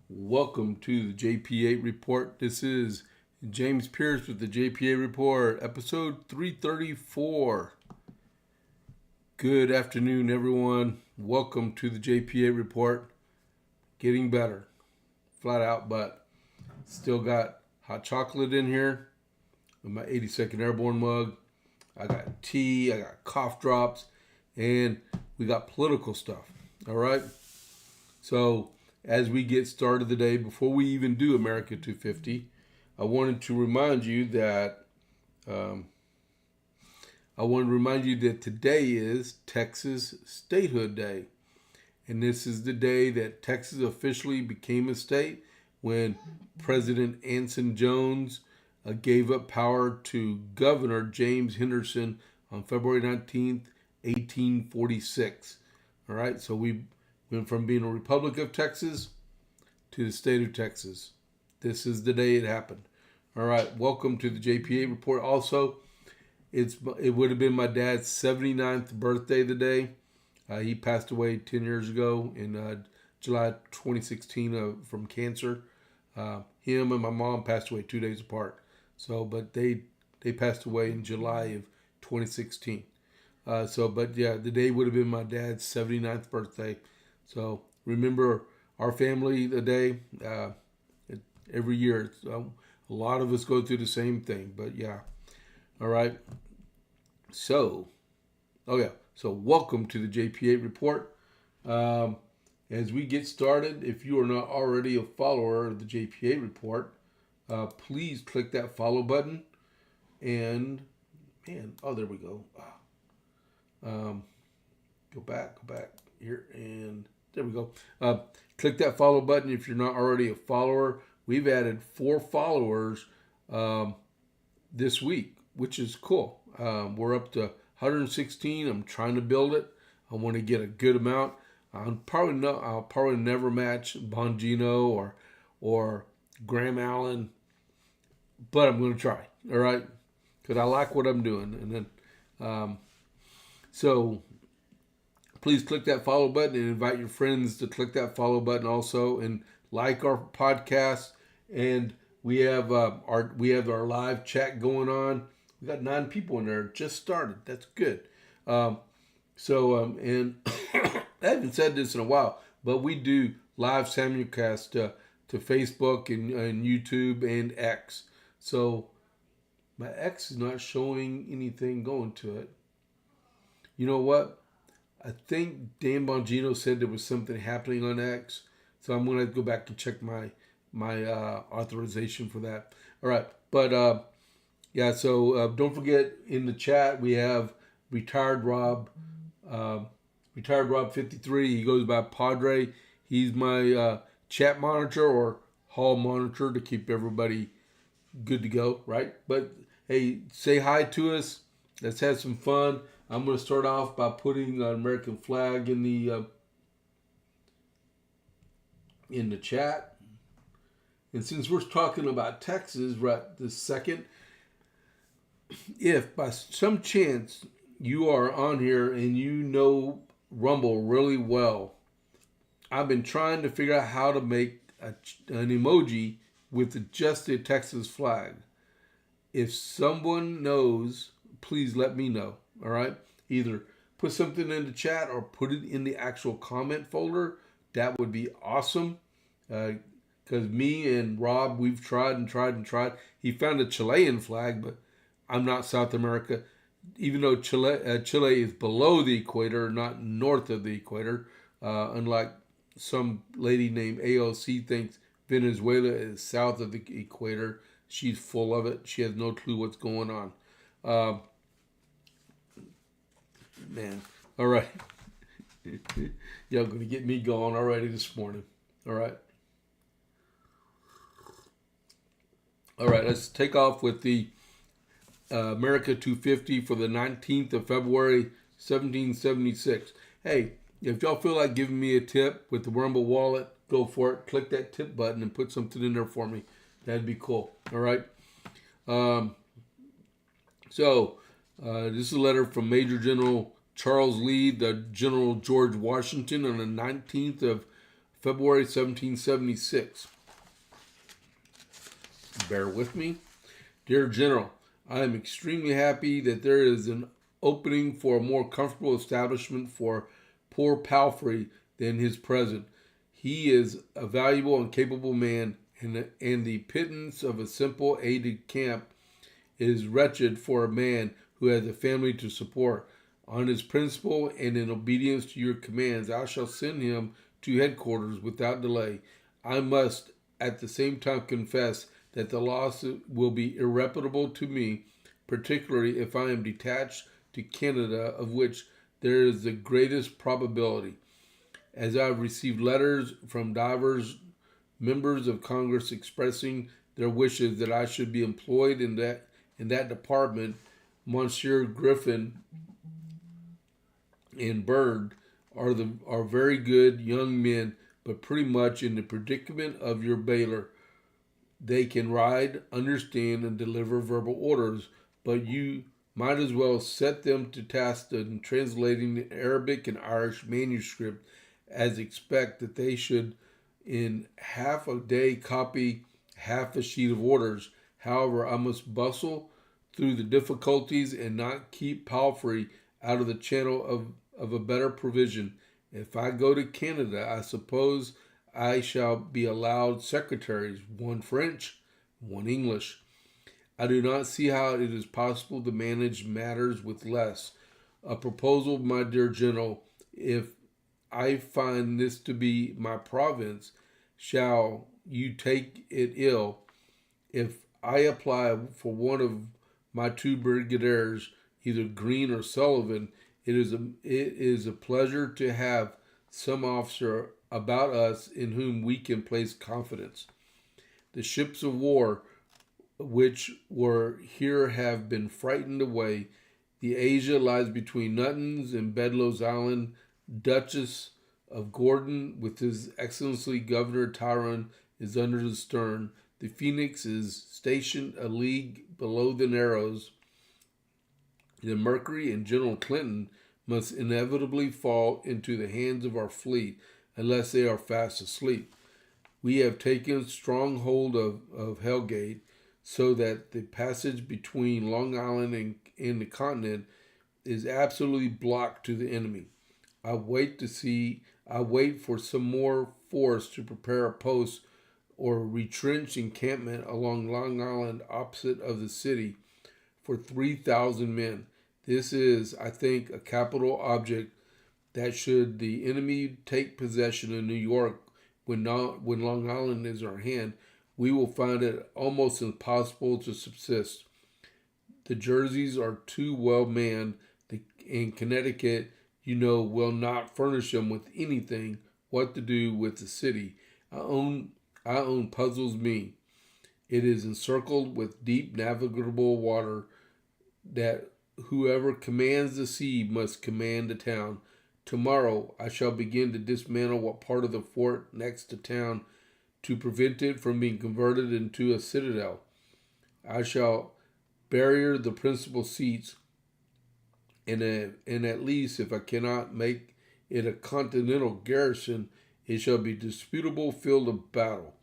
Welcome to the JP8 report. This is James Pierce with the JP8 report, episode 334. Good afternoon, everyone. Welcome to the JP8 report. Getting better, flat out, but still got hot chocolate in here with my 82nd Airborne mug. I got tea, I got cough drops, and we got political stuff. All right. So as we get started today, before we even do America 250, I wanted to remind you that today is Texas Statehood Day, and this is the day that Texas officially became a state when President Anson Jones gave up power to Governor James Henderson on February 19th, 1846. All right, so we went from being a Republic of Texas to the state of Texas. This is the day it happened. All right, welcome to the JP8 report. Also, it would have been my dad's 79th birthday today. He passed away 10 years ago in July 2016 from cancer. Him and my mom passed away 2 days apart. But they passed away in July of 2016. The day would have been my dad's 79th birthday. So remember our family today. Every year, a lot of us go through the same thing. But yeah, all right. So welcome to the JP8 report. As we get started, if you are not already a follower of the JP8 report, please click that follow button. And there we go. Go back here and. There we go. Click that follow button if you're not already a follower. We've added 4 followers this week, which is cool. We're up to 116. I'm trying to build it. I want to get a good amount. I'll probably never match Bongino or Graham Allen, but I'm going to try. All right, because I like what I'm doing. And then please click that follow button and invite your friends to click that follow button also, and like our podcast. And we have our live chat going on. We got 9 people in there. Just started. That's good. And I haven't said this in a while, but we do live simulcast to Facebook and YouTube and X. So my X is not showing anything going to it. You know what? I think Dan Bongino said there was something happening on X, so I'm going to go back and check my authorization for that. All right, but don't forget, in the chat we have retired Rob 53. He goes by Padre. He's my chat monitor or hall monitor to keep everybody good to go, right? But hey, say hi to us. Let's have some fun. I'm going to start off by putting an American flag in the chat. And since we're talking about Texas right this second, if by some chance you are on here and you know Rumble really well, I've been trying to figure out how to make an emoji with just the Texas flag. If someone knows, please let me know. All right, either put something in the chat or put it in the actual comment folder. That would be awesome. Because me and Rob, we've tried. He found a Chilean flag, but I'm not South America. Even though Chile is below the equator, not north of the equator. Unlike some lady named AOC thinks Venezuela is south of the equator. She's full of it. She has no clue what's going on. Man, all right. Y'all gonna get me going already this morning. All right, let's take off with the America 250 for the 19th of February, 1776. Hey, if y'all feel like giving me a tip with the Rumble wallet, go for it. Click that tip button and put something in there for me. That'd be cool. All right. This is a letter from Major General Charles Lee, the General George Washington, on the 19th of February 1776. Bear with me. Dear General, I am extremely happy that there is an opening for a more comfortable establishment for poor Palfrey than his present. He is a valuable and capable man, and the pittance of a simple aide-de-camp is wretched for a man who has a family to support. On his principle and in obedience to your commands, I shall send him to headquarters without delay. I must at the same time confess that the loss will be irreparable to me, particularly if I am detached to Canada, of which there is the greatest probability, as I have received letters from divers members of Congress expressing their wishes that I should be employed in that department. Monsieur Griffin and Bird are very good young men, but pretty much in the predicament of your Baylor. They can ride, understand, and deliver verbal orders, but you might as well set them to task in translating the Arabic and Irish manuscript, as expect that they should in half a day copy half a sheet of orders. However, I must bustle through the difficulties and not keep Palfrey out of the channel of a better provision. If I go to Canada, I suppose I shall be allowed secretaries, one French, one English. I do not see how it is possible to manage matters with less. A proposal, my dear General, if I find this to be my province, shall you take it ill if I apply for one of my two brigadiers, either Green or Sullivan? It is a pleasure to have some officer about us in whom we can place confidence. The ships of war which were here have been frightened away. The Asia lies between Nuttons and Bedloe's Island. Duchess of Gordon, with His Excellency Governor Tyrone, is under the stern. The Phoenix is stationed a league below the Narrows. The Mercury and General Clinton must inevitably fall into the hands of our fleet unless they are fast asleep. We have taken strong hold of Hellgate, so that the passage between Long Island and the continent is absolutely blocked to the enemy. I wait for some more force to prepare a post or retrenched encampment along Long Island opposite of the city for 3,000 men. This is, I think, a capital object, that should the enemy take possession of New York when Long Island is our hand, we will find it almost impossible to subsist. The Jerseys are too well manned, and Connecticut, will not furnish them with anything. What to do with the city I own puzzles me. It is encircled with deep navigable water, that whoever commands the sea must command the town. Tomorrow I shall begin to dismantle what part of the fort next to town to prevent it from being converted into a citadel. I shall barrier the principal seats, and at least if I cannot make it a continental garrison, it shall be a disputable field of battle.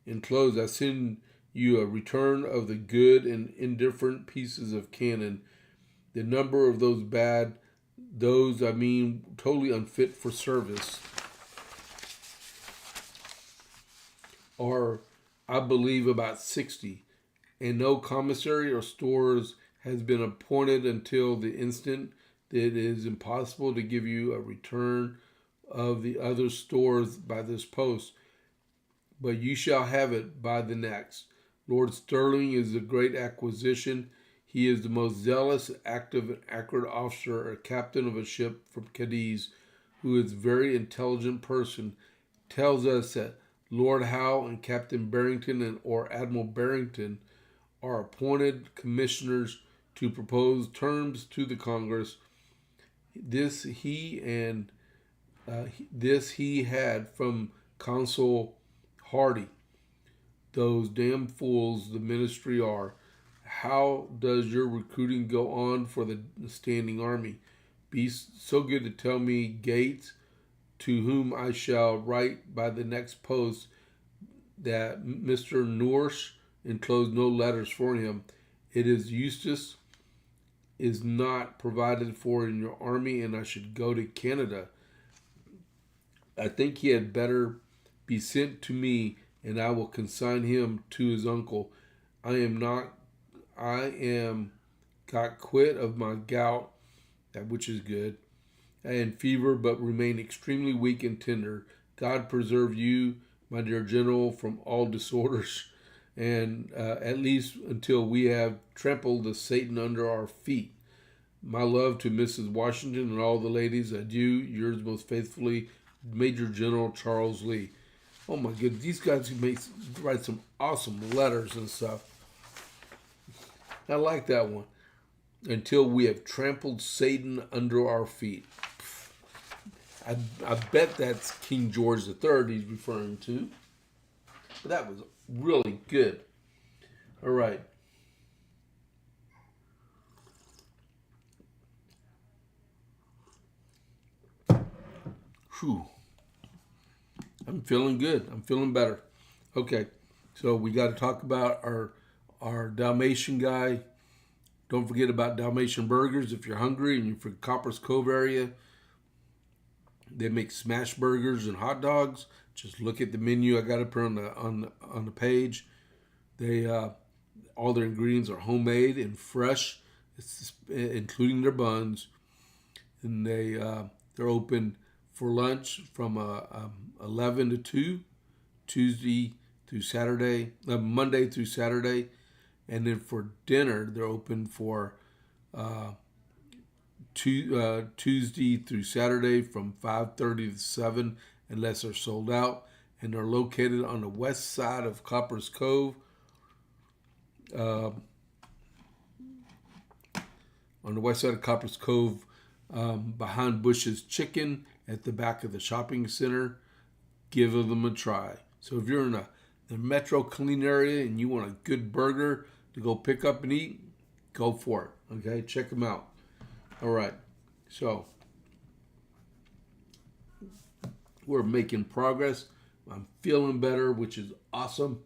Enclosed, I send you a return of the good and indifferent pieces of cannon. The number of those totally unfit for service, are, I believe, about 60, and no commissary or stores has been appointed until the instant that it is impossible to give you a return of the other stores by this post, but you shall have it by the next. Lord Stirling is a great acquisition. He is the most zealous, active, and accurate officer or captain of a ship from Cadiz, who is a very intelligent person. Tells us that Lord Howe and Captain Barrington or Admiral Barrington are appointed commissioners to propose terms to the Congress. This he had from Consul Hardy. Those damn fools the ministry are. How does your recruiting go on for the standing army? Be so good to tell me, Gates, to whom I shall write by the next post that Mr. Norse enclosed no letters for him. It is Eustace is not provided for in your army, and I should go to Canada. I think he had better be sent to me, and I will consign him to his uncle. I am got quit of my gout, that which is good, and fever, but remain extremely weak and tender. God preserve you, my dear general, from all disorders, and at least until we have trampled the Satan under our feet. My love to Mrs. Washington and all the ladies. Adieu, yours most faithfully, Major General Charles Lee. Oh my goodness, these guys write some awesome letters and stuff. I like that one. Until we have trampled Satan under our feet. I bet that's King George III he's referring to. But that was really good. All right. Whew. I'm feeling good. I'm feeling better. Okay. So we got to talk about our Dalmatian guy. Don't forget about Dalmatian burgers. If you're hungry and you're from Copper's Cove area, they make smash burgers and hot dogs. Just look at the menu. I got it put on the page. They all their ingredients are homemade and fresh, including their buns. And they're open for lunch from 11 to 2, Tuesday through Saturday, Monday through Saturday. And then for dinner, they're open for Tuesday through Saturday from 5:30 to 7, unless they're sold out. And they're located on the west side of Copper's Cove. On the west side of Copper's Cove, behind Bush's Chicken at the back of the shopping center. Give them a try. So if you're in the Metro Clean area and you want a good burger to go pick up and eat, go for it. Okay, check them out. All right, so we're making progress. I'm feeling better, which is awesome.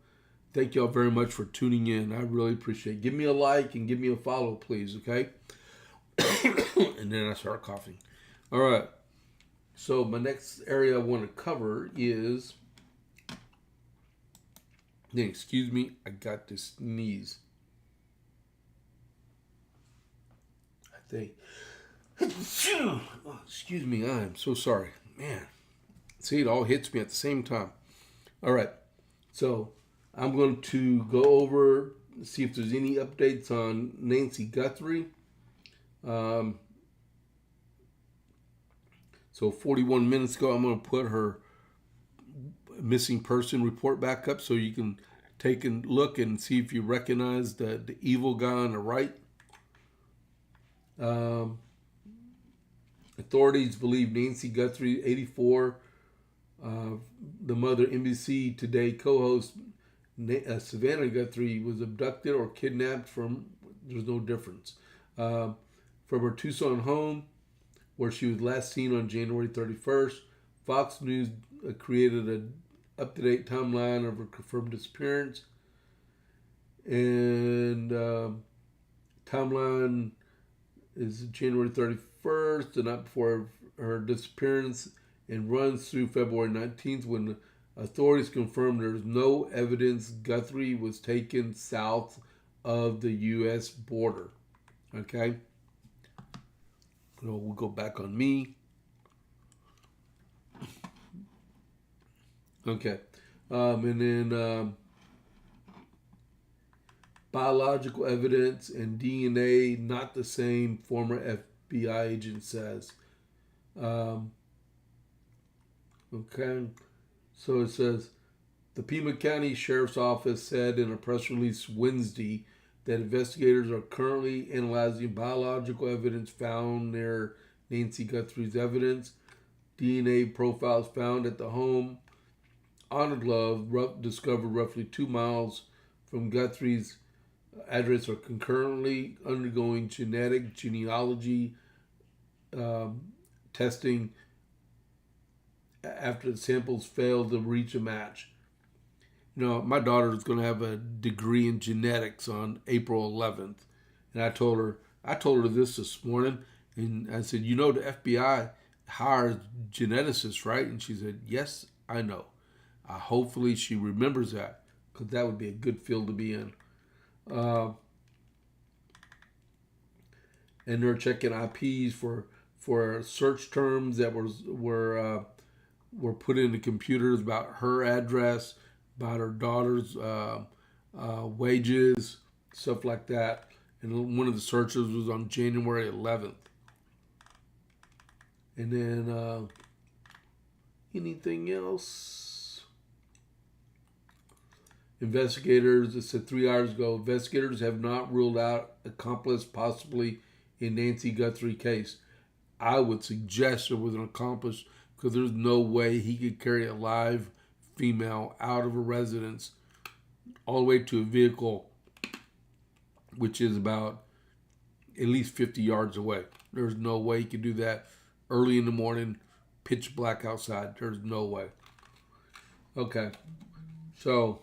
Thank y'all very much for tuning in. I really appreciate it. Give me a like and give me a follow, please, okay? And then I start coughing. All right, so my next area I want to cover is, excuse me, I got to sneeze. I think, oh, excuse me, I am so sorry. Man, see, it all hits me at the same time. All right, so I'm going to go over, see if there's any updates on Nancy Guthrie. So 41 minutes ago, I'm going to put her missing person report back up so you can take a look and see if you recognize the evil guy on the right. Authorities believe Nancy Guthrie, 84, the mother NBC Today co-host Savannah Guthrie, was abducted or kidnapped from, there's no difference, from her Tucson home where she was last seen on January 31st. Fox News created an up-to-date timeline of her confirmed disappearance. And timeline is January 31st, the night before her disappearance, and runs through February 19th when authorities confirmed there's no evidence Guthrie was taken south of the U.S. border. Okay? So we'll go back on me. Okay. And then biological evidence and DNA, not the same, former FBI agent says. Okay. So it says, the Pima County Sheriff's Office said in a press release Wednesday that investigators are currently analyzing biological evidence found near Nancy Guthrie's evidence. DNA profiles found at the home on a glove discovered roughly 2 miles from Guthrie's address are concurrently undergoing genealogy testing after the samples failed to reach a match. You know, my daughter is going to have a degree in genetics on April 11th, and I told her this morning, and I said, you know, the FBI hires geneticists, right? And she said, yes, I know. Hopefully she remembers that, because that would be a good field to be in. And they're checking IPs for search terms that were put into computers about her address, about her daughter's wages, stuff like that. And one of the searches was on January 11th. And then anything else? Investigators, it said 3 hours ago, investigators have not ruled out accomplice possibly in Nancy Guthrie case. I would suggest it was an accomplice, because there's no way he could carry a live female out of a residence all the way to a vehicle, which is about at least 50 yards away. There's no way he could do that early in the morning, pitch black outside. There's no way. Okay, so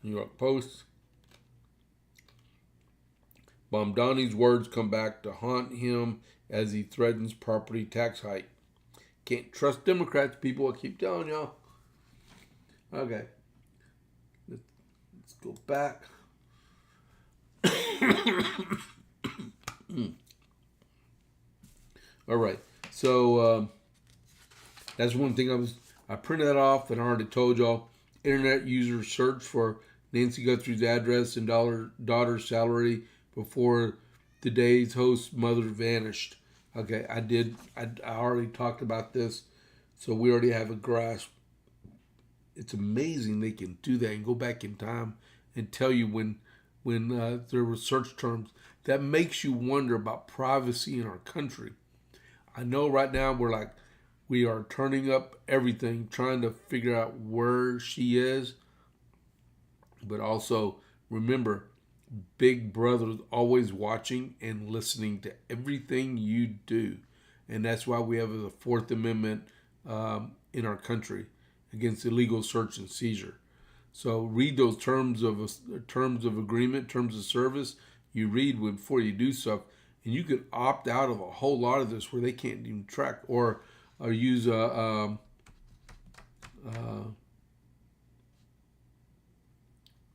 New York Post. Bomdani's words come back to haunt him as he threatens property tax hike. Can't trust Democrats, people. I keep telling y'all. Okay. Let's go back. All right. So that's one thing I printed that off and I already told y'all. Internet users search for Nancy Guthrie's address and daughter's salary before today's host's mother vanished. Okay, I already talked about this, so we already have a grasp. It's amazing they can do that and go back in time and tell you when there were search terms. That makes you wonder about privacy in our country. I know right now we are turning up everything, trying to figure out where she is. But also, remember, Big Brother is always watching and listening to everything you do. And that's why we have the Fourth Amendment in our country against illegal search and seizure. So read those terms of agreement, terms of service. You read before you do stuff. And you could opt out of a whole lot of this where they can't even track or use a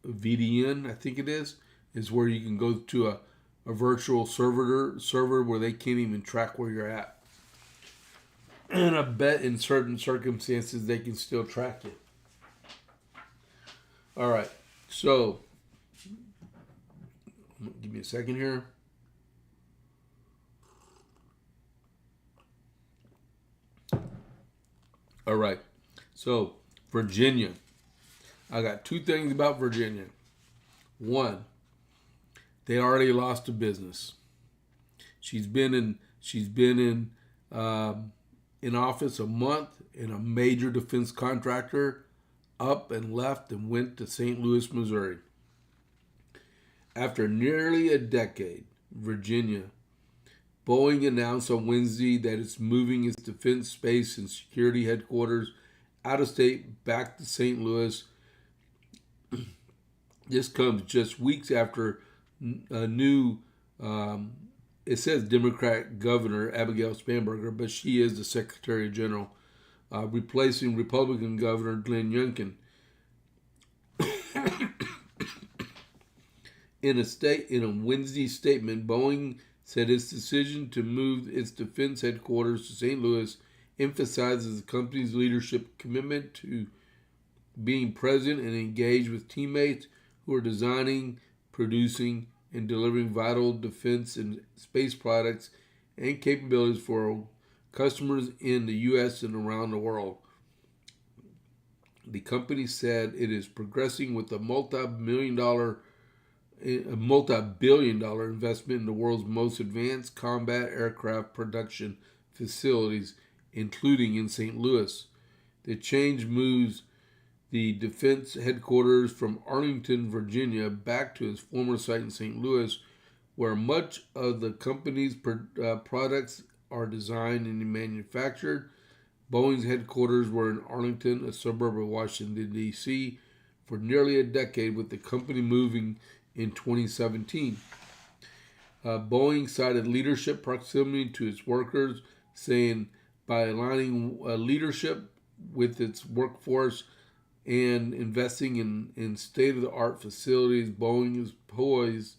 VDN, I think it is where you can go to a virtual server where they can't even track where you're at. And I bet in certain circumstances they can still track you. All right, so give me a second here. All right, so Virginia. I got two things about Virginia. One, they already lost a business. She's been in office a month, and a major defense contractor up and left and went to St. Louis, Missouri. After nearly a decade, Virginia, Boeing announced on Wednesday that it's moving its defense space and security headquarters out of state back to St. Louis. This comes just weeks after a new, it says Democrat Governor Abigail Spanberger, but she is the Secretary General, replacing Republican Governor Glenn Youngkin. In a Wednesday statement, Boeing said its decision to move its defense headquarters to St. Louis emphasizes the company's leadership commitment to being present and engaged with teammates who are designing, producing, and delivering vital defense and space products and capabilities for customers in the U.S. and around the world. The company said it is progressing with a multi-billion dollar investment in the world's most advanced combat aircraft production facilities, including in St. Louis. The change moves the defense headquarters from Arlington, Virginia, back to its former site in St. Louis, where much of the company's products are designed and manufactured. Boeing's headquarters were in Arlington, a suburb of Washington, D.C., for nearly a decade, with the company moving in 2017. Boeing cited leadership proximity to its workers, saying by aligning leadership with its workforce and investing in state-of-the-art facilities, Boeing is poised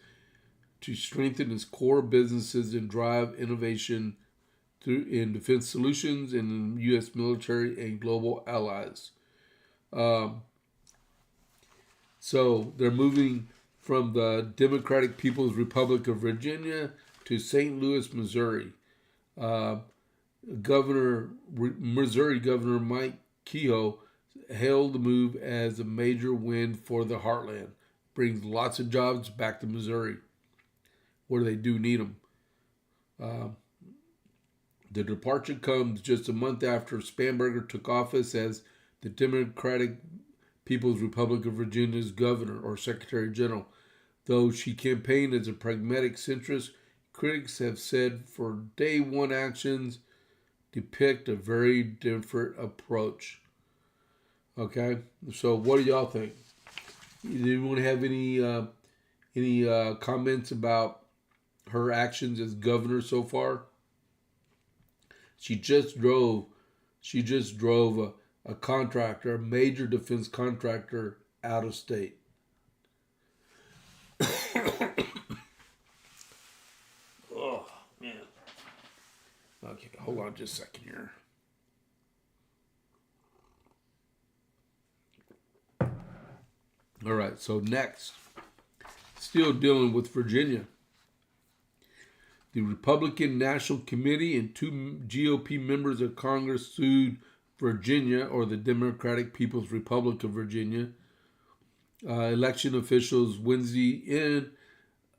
to strengthen its core businesses and drive innovation in defense solutions and in U.S. military and global allies. So they're moving from the Democratic People's Republic of Virginia to St. Louis, Missouri. Missouri Governor Mike Kehoe hailed the move as a major win for the heartland. Brings lots of jobs back to Missouri, where they do need them. The departure comes just a month after Spanberger took office as the Democratic People's Republic of Virginia's governor or secretary general. Though she campaigned as a pragmatic centrist, critics have said for day one actions depict a very different approach. Okay, so what do y'all think? Do anyone have any comments about her actions as governor so far? She just drove a contractor, a major defense contractor, out of state. Oh, man. Okay, hold on just a second here. All right, so next, still dealing with Virginia. The Republican National Committee and two GOP members of Congress sued Virginia, or the Democratic People's Republic of Virginia, election officials Wednesday in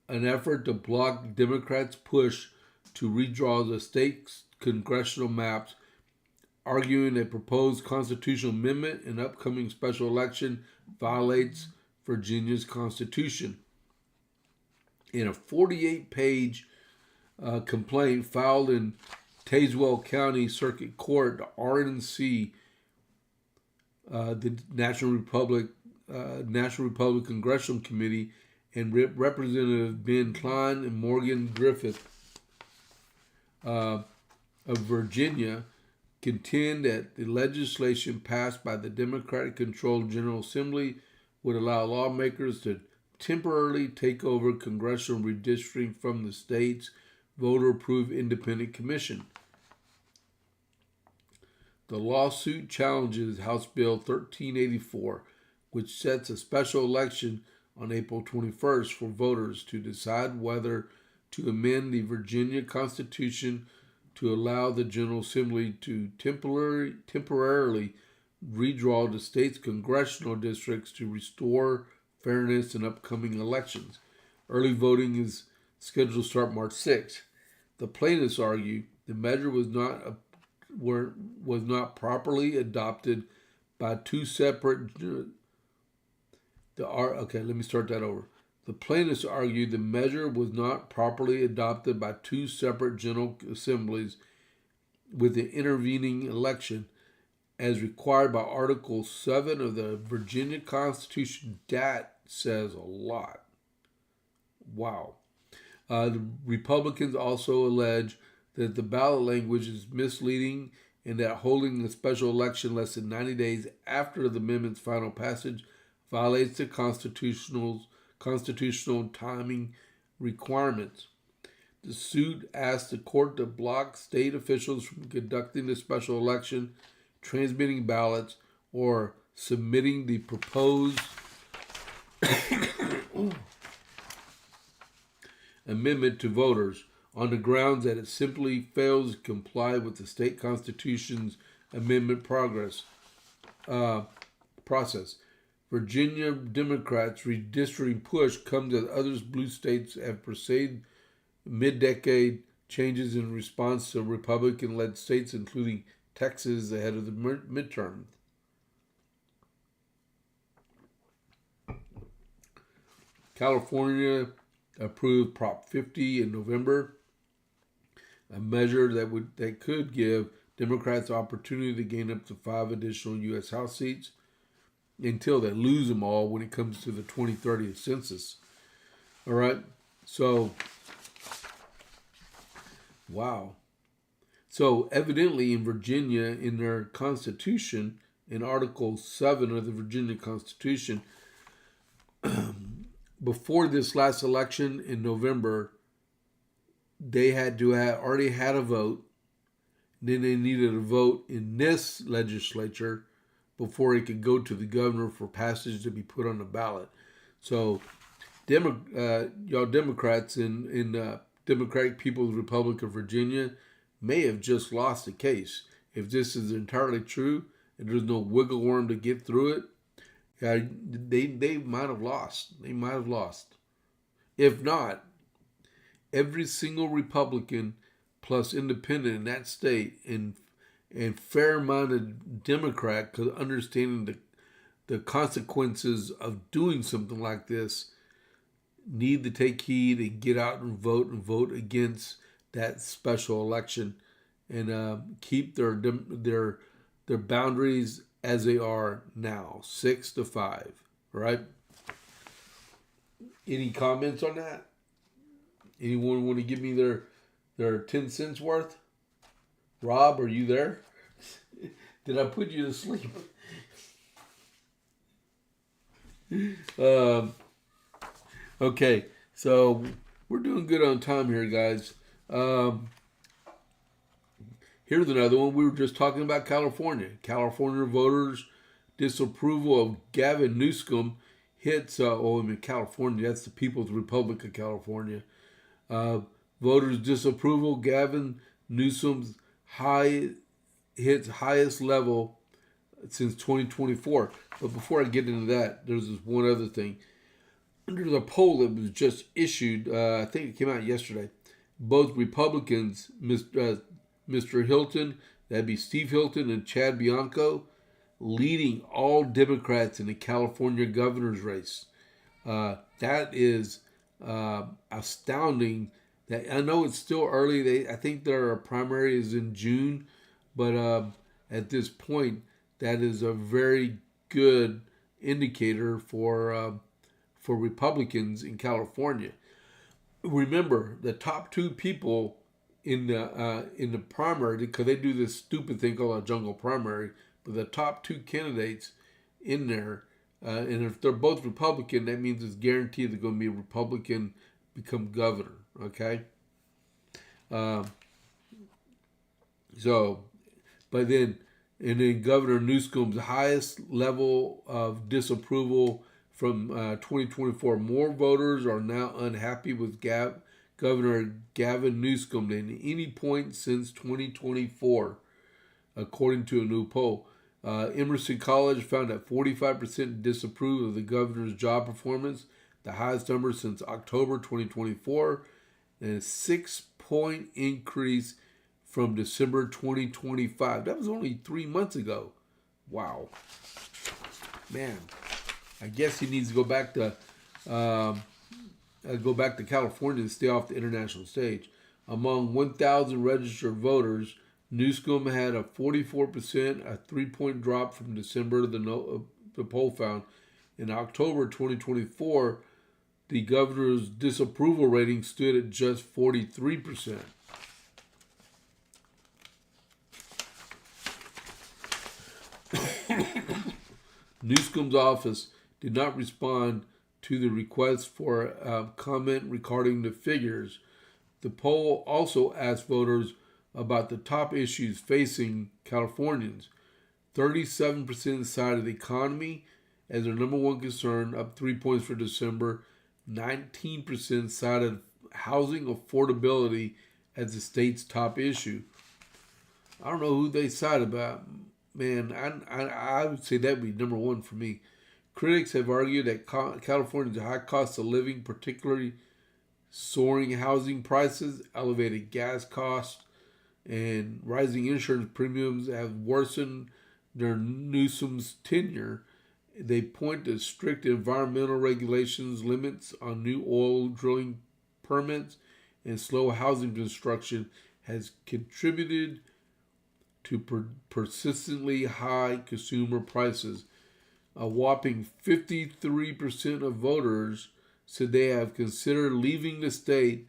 an effort to block Democrats' push to redraw the state's congressional maps, arguing a proposed constitutional amendment and upcoming special election violates Virginia's constitution. In a 48-page complaint filed in Tazewell County Circuit Court, the RNC, the National Republican Congressional Committee, and Representative Ben Klein and Morgan Griffith of Virginia contend that the legislation passed by the Democratic-controlled General Assembly would allow lawmakers to temporarily take over congressional redistricting from the state's voter-approved independent commission. The lawsuit challenges House Bill 1384, which sets a special election on April 21st for voters to decide whether to amend the Virginia Constitution to allow the General Assembly to temporarily redraw the state's congressional districts to restore fairness in upcoming elections. Early voting is scheduled to start March 6th. The plaintiffs argue the measure was not properly adopted by two separate. The plaintiffs argued the measure was not properly adopted by two separate general assemblies with the intervening election, as required by Article 7 of the Virginia Constitution. That says a lot. Wow. The Republicans also allege that the ballot language is misleading and that holding a special election less than 90 days after the amendment's final passage violates the constitutional timing requirements. The suit asked the court to block state officials from conducting the special election, transmitting ballots, or submitting the proposed amendment to voters on the grounds that it simply fails to comply with the state constitution's amendment process. Virginia Democrats' redistricting push comes as other blue states have pursued mid-decade changes in response to Republican-led states, including Texas, ahead of the midterm. California approved Prop 50 in November, a measure that could give Democrats opportunity to gain up to 5 additional U.S. House seats until they lose them all when it comes to the 2030 census. All right. So, wow. So evidently in Virginia, in their Constitution, in Article 7 of the Virginia Constitution, before this last election in November, they had to have already had a vote. Then they needed a vote in this legislature before it could go to the governor for passage to be put on the ballot. So, y'all Democrats in Democratic People's Republic of Virginia may have just lost the case. If this is entirely true and there's no wiggle worm to get through it, they might have lost. They might have lost. If not, every single Republican plus independent in that state and fair-minded Democrat, because understanding the consequences of doing something like this, need to take heed and get out and vote against that special election, and keep their boundaries as they are now, 6-5. Right? Any comments on that? Anyone want to give me their 10 cents worth? Rob, are you there? Did I put you to sleep? Okay, so we're doing good on time here, guys. Here's another one. We were just talking about California. California voters' disapproval of Gavin Newscum hits, in California, that's the People's Republic of California. Voters' disapproval, Gavin Newsom's hits highest level since 2024. But before I get into that, there's this one other thing. There's a poll that was just issued, I think it came out yesterday. Both Republicans, Mr. Hilton, that'd be Steve Hilton and Chad Bianco, leading all Democrats in the California governor's race. That is astounding. That I know it's still early. I think their primary is in June, but at this point, that is a very good indicator for Republicans in California. Remember, the top two people in the primary, because they do this stupid thing called a jungle primary, but the top two candidates in there, and if they're both Republican, that means it's guaranteed they're going to be a Republican, become governor. Okay. But then Governor Newscom's highest level of disapproval from 2024. More voters are now unhappy with Governor Gavin Newscom than any point since 2024, according to a new poll. Emerson College found that 45% disapprove of the governor's job performance, the highest number since October 2024, and a 6-point increase from December 2025. That was only 3 months ago. Wow. Man, I guess he needs to go back to California to stay off the international stage. Among 1,000 registered voters, Newscom had a 44%, a 3-point drop from December, the poll found. In October 2024, the governor's disapproval rating stood at just 43%. Newscom's office did not respond to the request for comment regarding the figures. The poll also asked voters about the top issues facing Californians. 37% cited the economy as their number one concern, up 3 points for December. 19% cited housing affordability as the state's top issue. I don't know who they cited, but man, I would say that would be number one for me. Critics have argued that California's high cost of living, particularly soaring housing prices, elevated gas costs, and rising insurance premiums have worsened their Newsom's tenure. They point to strict environmental regulations, limits on new oil drilling permits, and slow housing construction has contributed to persistently high consumer prices. A whopping 53% of voters said they have considered leaving the state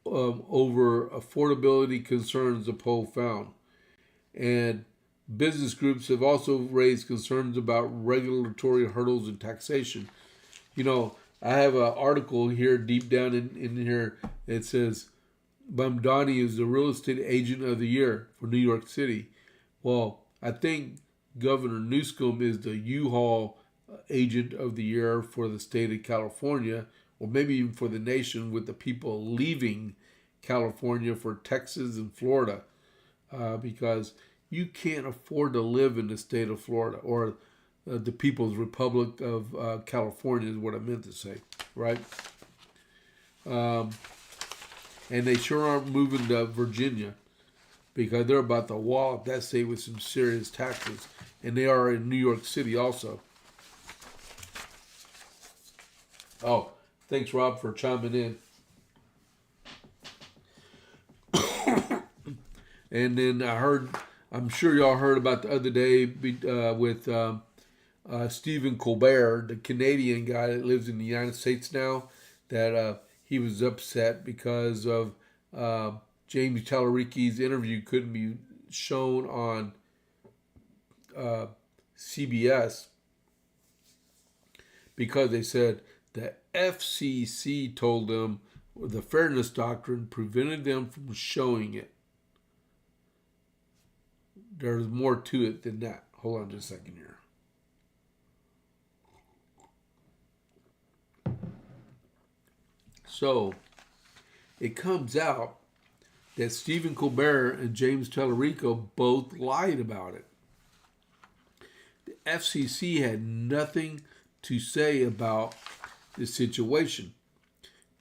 over affordability concerns, the poll found. And business groups have also raised concerns about regulatory hurdles and taxation. You know, I have an article here deep down in here. It says, Bamdani is the real estate agent of the year for New York City. Well, I think Governor Newscum is the U-Haul agent of the year for the state of California, or maybe even for the nation, with the people leaving California for Texas and Florida, because you can't afford to live in the state of Florida, or the People's Republic of California is what I meant to say, right? And they sure aren't moving to Virginia, because they're about to wallop that state with some serious taxes. And they are in New York City also. Oh, thanks, Rob, for chiming in. And then I'm sure y'all heard about the other day with Stephen Colbert, the Canadian guy that lives in the United States now, that he was upset because of James Talirico's interview couldn't be shown on CBS because they said the FCC told them the fairness doctrine prevented them from showing it. There's more to it than that. Hold on just a second here. So, it comes out that Stephen Colbert and James Talirico both lied about it. The FCC had nothing to say about the situation.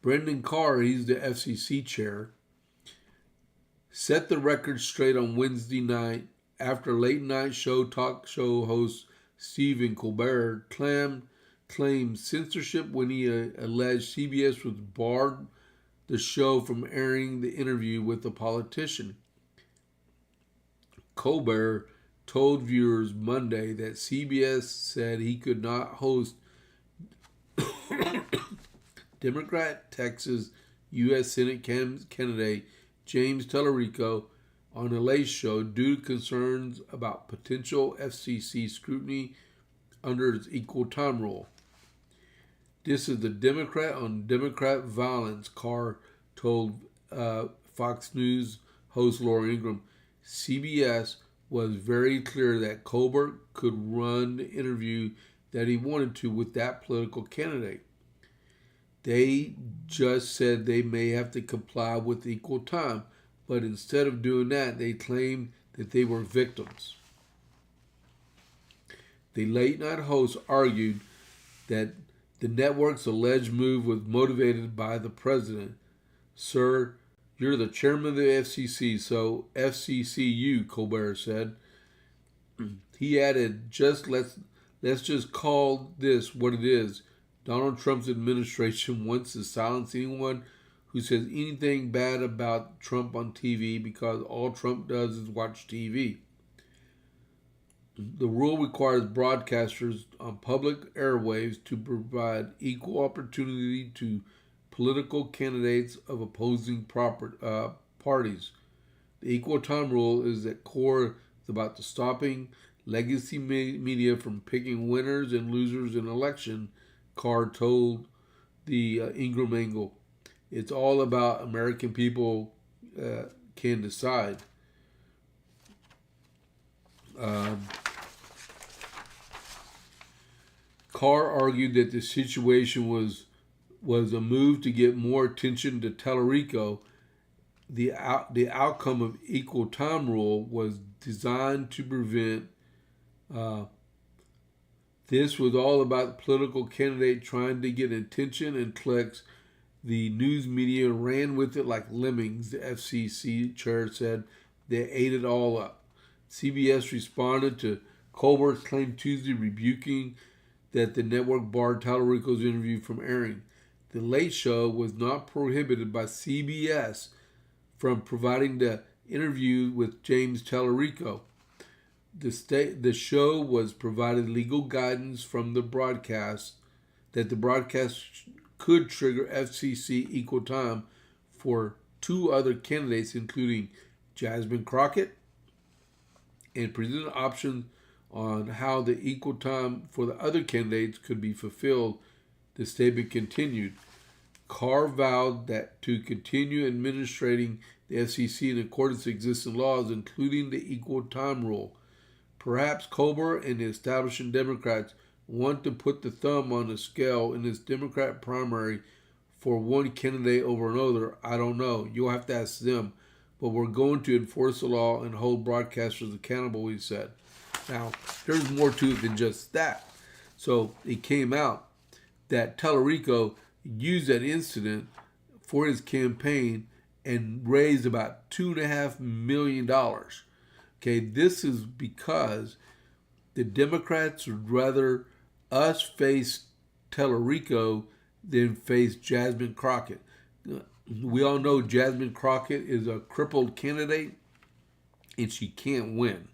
Brendan Carr, he's the FCC chair, set the record straight on Wednesday night after late night talk show host Stephen Colbert claimed censorship when he alleged CBS was barred the show from airing the interview with the politician. Colbert told viewers Monday that CBS said he could not host Democrat Texas U.S. Senate candidate James Talirico on the Late Show due to concerns about potential FCC scrutiny under its equal time rule. This is the Democrat on Democrat violence, Carr told Fox News host Laura Ingraham. CBS was very clear that Colbert could run the interview that he wanted to with that political candidate. They just said they may have to comply with equal time, but instead of doing that, they claimed that they were victims. The late night host argued that the network's alleged move was motivated by the president. Sir, you're the chairman of the FCC, so FCCU, Colbert said. He added, let's just call this what it is. Donald Trump's administration wants to silence anyone who says anything bad about Trump on TV because all Trump does is watch TV. The rule requires broadcasters on public airwaves to provide equal opportunity to political candidates of opposing parties. The equal time rule is that core is about stopping legacy media from picking winners and losers in election, Carr told the Ingram Angle. It's all about American people can decide. Carr argued that the situation was a move to get more attention to Talirico. The outcome of equal time rule was designed to prevent. This was all about the political candidate trying to get attention and clicks. The news media ran with it like lemmings, the FCC chair said. They ate it all up. CBS responded to Colbert's claim Tuesday, rebuking that the network barred Talirico's interview from airing. The Late Show was not prohibited by CBS from providing the interview with James Talirico. The show was provided legal guidance from the broadcast that the broadcast could trigger FCC equal time for two other candidates, including Jasmine Crockett, and presented options on how the equal time for the other candidates could be fulfilled. The statement continued. Carr vowed that to continue administrating the FCC in accordance with existing laws, including the equal time rule. Perhaps Corbett and the establishment Democrats want to put the thumb on the scale in this Democrat primary for one candidate over another. I don't know. You'll have to ask them. But we're going to enforce the law and hold broadcasters accountable, he said. Now, there's more to it than just that. So it came out that Talirico used that incident for his campaign and raised about $2.5 million. Okay, this is because the Democrats would rather us face Talirico than face Jasmine Crockett. We all know Jasmine Crockett is a crippled candidate, and she can't win.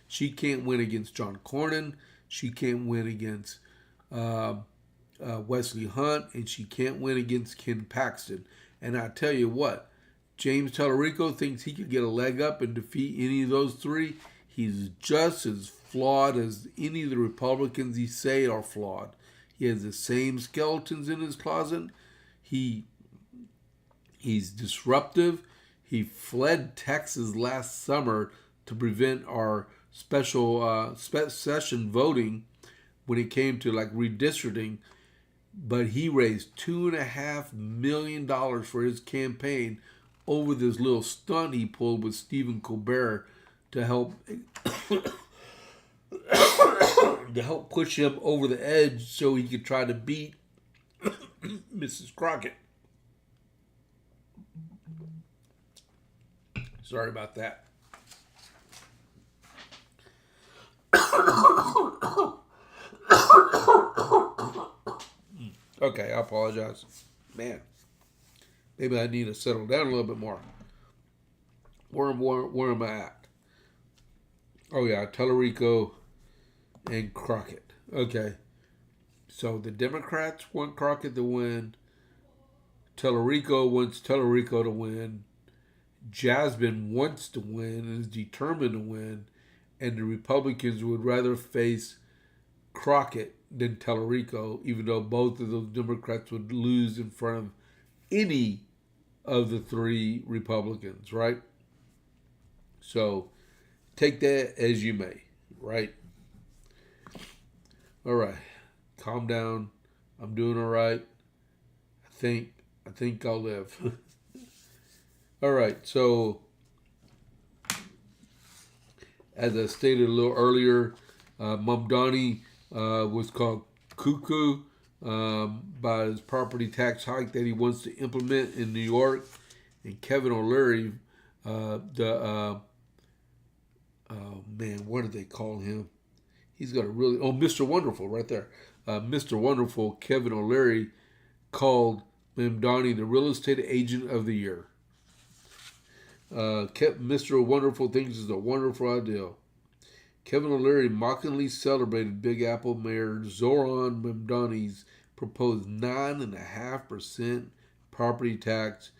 She can't win against John Cornyn. She can't win against Wesley Hunt, and she can't win against Ken Paxton. And I tell you what, James Talirico thinks he could get a leg up and defeat any of those three. He's just as flawed as any of the Republicans he say are flawed. He has the same skeletons in his closet. He's disruptive. He fled Texas last summer to prevent our special session voting when it came to like redistricting. But he raised $2.5 million for his campaign over this little stunt he pulled with Stephen Colbert to help push him over the edge so he could try to beat Mrs. Crockett. Sorry about that. Okay, I apologize. Man, maybe I need to settle down a little bit more. Where am I at? Oh yeah, Talirico and Crockett. Okay, so the Democrats want Crockett to win. Talirico wants Talirico to win. Jasmine wants to win and is determined to win. And the Republicans would rather face Crockett than Talirico, even though both of those Democrats would lose in front of any of the three Republicans, right? So take that as you may, right? All right, calm down. I'm doing all right. I think I'll live. All right, so as I stated a little earlier, Mamdani was called cuckoo by his property tax hike that he wants to implement in New York. And Kevin O'Leary, oh man, what do they call him? He's got a really, Mr. Wonderful right there. Mr. Wonderful, Kevin O'Leary, called Mamdani the real estate agent of the year. Mr. Wonderful thinks it's a wonderful idea. Kevin O'Leary mockingly celebrated Big Apple Mayor Zoran Mamdani's proposed 9.5% property tax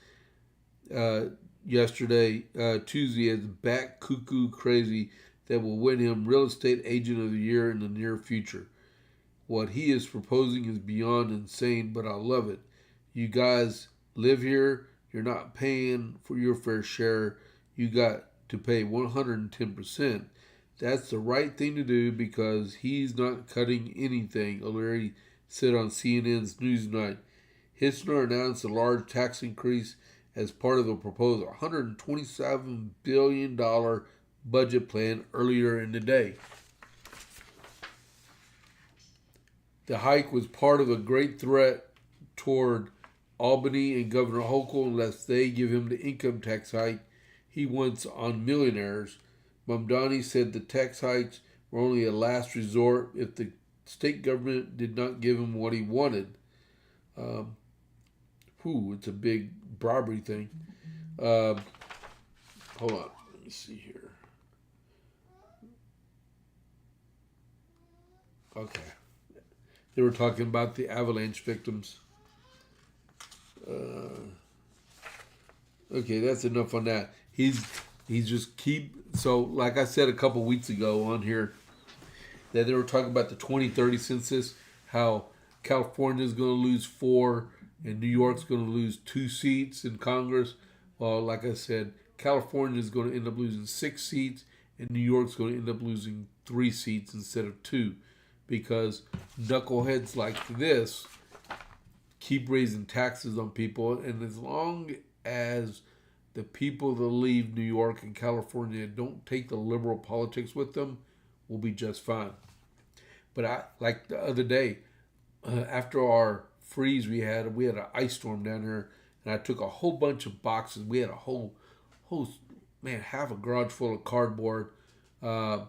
Tuesday, as bat cuckoo crazy that will win him real estate agent of the year in the near future. What he is proposing is beyond insane, but I love it. You guys live here. You're not paying for your fair share. You got to pay 110%. That's the right thing to do because he's not cutting anything, O'Leary said on CNN's Newsnight. Hitchner announced a large tax increase as part of the proposed $127 billion budget plan earlier in the day. The hike was part of a great threat toward Albany and Governor Hochul unless they give him the income tax hike he wants on millionaires. Mamdani said the tax hikes were only a last resort if the state government did not give him what he wanted. It's a big bribery thing. Hold on. me see here. Okay. They were talking about the avalanche victims. Okay, that's enough on that. He's just so like I said a couple weeks ago on here that they were talking about the 2030 census, how California is going to lose 4 and New York's going to lose 2 seats in Congress. Well, like I said, California is going to end up losing 6 seats and New York's going to end up losing 3 seats instead of 2, because knuckleheads like this keep raising taxes on people, and as long as the people that leave New York and California don't take the liberal politics with them, we'll be just fine. But like the other day, after our freeze we had an ice storm down there, and I took a whole bunch of boxes. We had a whole half a garage full of cardboard, and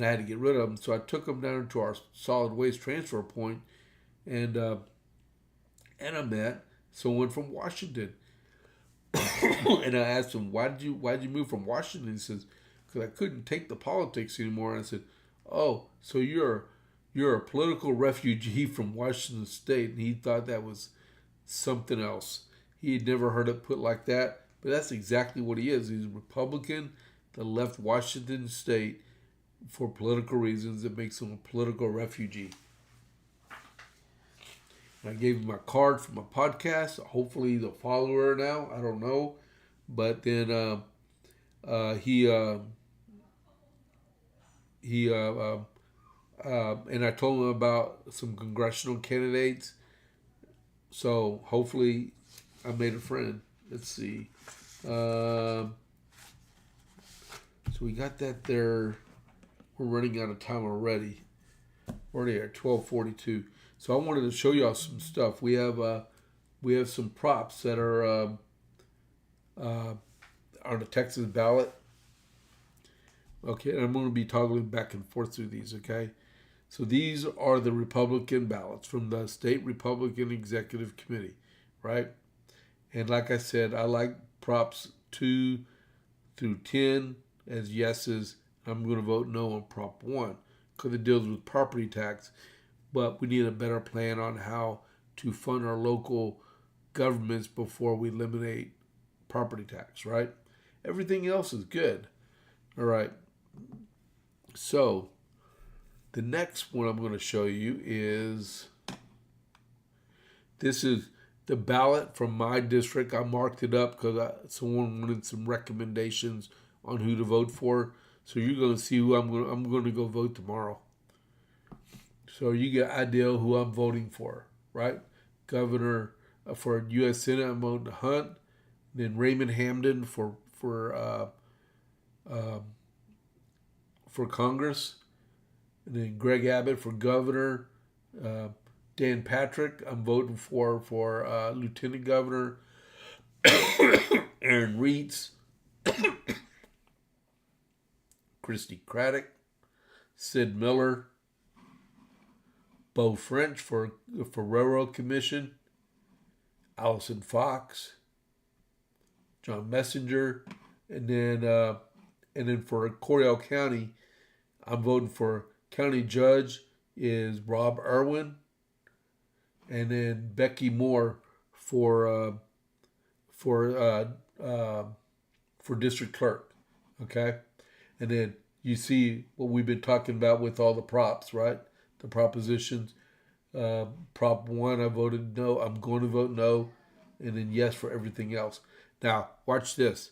I had to get rid of them. So I took them down to our solid waste transfer point, and I met someone from Washington. And I asked him, why'd you move from Washington? He says, because I couldn't take the politics anymore. And I said, oh, so you're a political refugee from Washington State. And he thought that was something else. He had never heard it put like that, but that's exactly what he is. He's a Republican that left Washington State for political reasons that makes him a political refugee. I gave him my card for my podcast. Hopefully he's a follower now. I don't know. But then he and I told him about some congressional candidates. So hopefully I made a friend. Let's see. So we got that there. We're running out of time already. We're already at 12:42. So I wanted to show y'all some stuff. We have some props that are on the Texas ballot. Okay, and I'm going to be toggling back and forth through these, okay? So these are the Republican ballots from the State Republican Executive Committee, right? And like I said, I like props 2 through 10 as yeses. I'm going to vote no on prop 1 because it deals with property tax. But we need a better plan on how to fund our local governments before we eliminate property tax, right? Everything else is good. All right. So the next one I'm going to show you is, this is the ballot from my district. I marked it up because someone wanted some recommendations on who to vote for. So you're going to see who I'm going to go vote tomorrow. So you get an idea who I'm voting for, right? Governor for U.S. Senate, I'm voting Hunt. Then Raymond Hamden for Congress. And then Greg Abbott for governor. Dan Patrick, I'm voting for lieutenant governor. Aaron Reitz. Christy Craddock. Sid Miller. Beau French for Railroad Commission, Allison Fox, John Messenger, and then for Coryell County, I'm voting for county judge is Rob Irwin, and then Becky Moore for district clerk, okay, and then you see what we've been talking about with all the props, right? The propositions. Prop 1, I voted no. I'm going to vote no. And then yes for everything else. Now, watch this.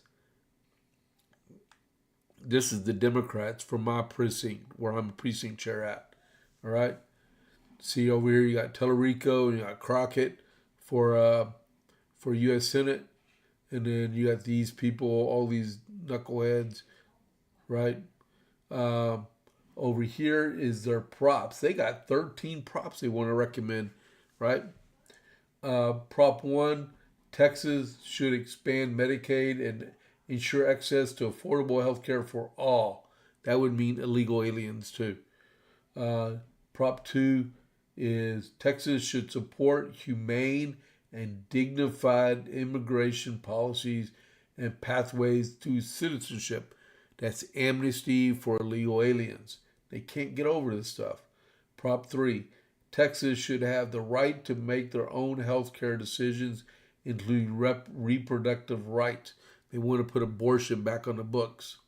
This is the Democrats from my precinct, where I'm a precinct chair at. All right? See over here, you got Talirico and you got Crockett for U.S. Senate. And then you got these people, all these knuckleheads, right? Over here is their props. They got 13 props they want to recommend, right? Prop 1, Texas should expand Medicaid and ensure access to affordable health care for all. That would mean illegal aliens too. Prop 2 is Texas should support humane and dignified immigration policies and pathways to citizenship. That's amnesty for illegal aliens. They can't get over this stuff. Prop 3. Texas should have the right to make their own health care decisions, including reproductive rights. They want to put abortion back on the books.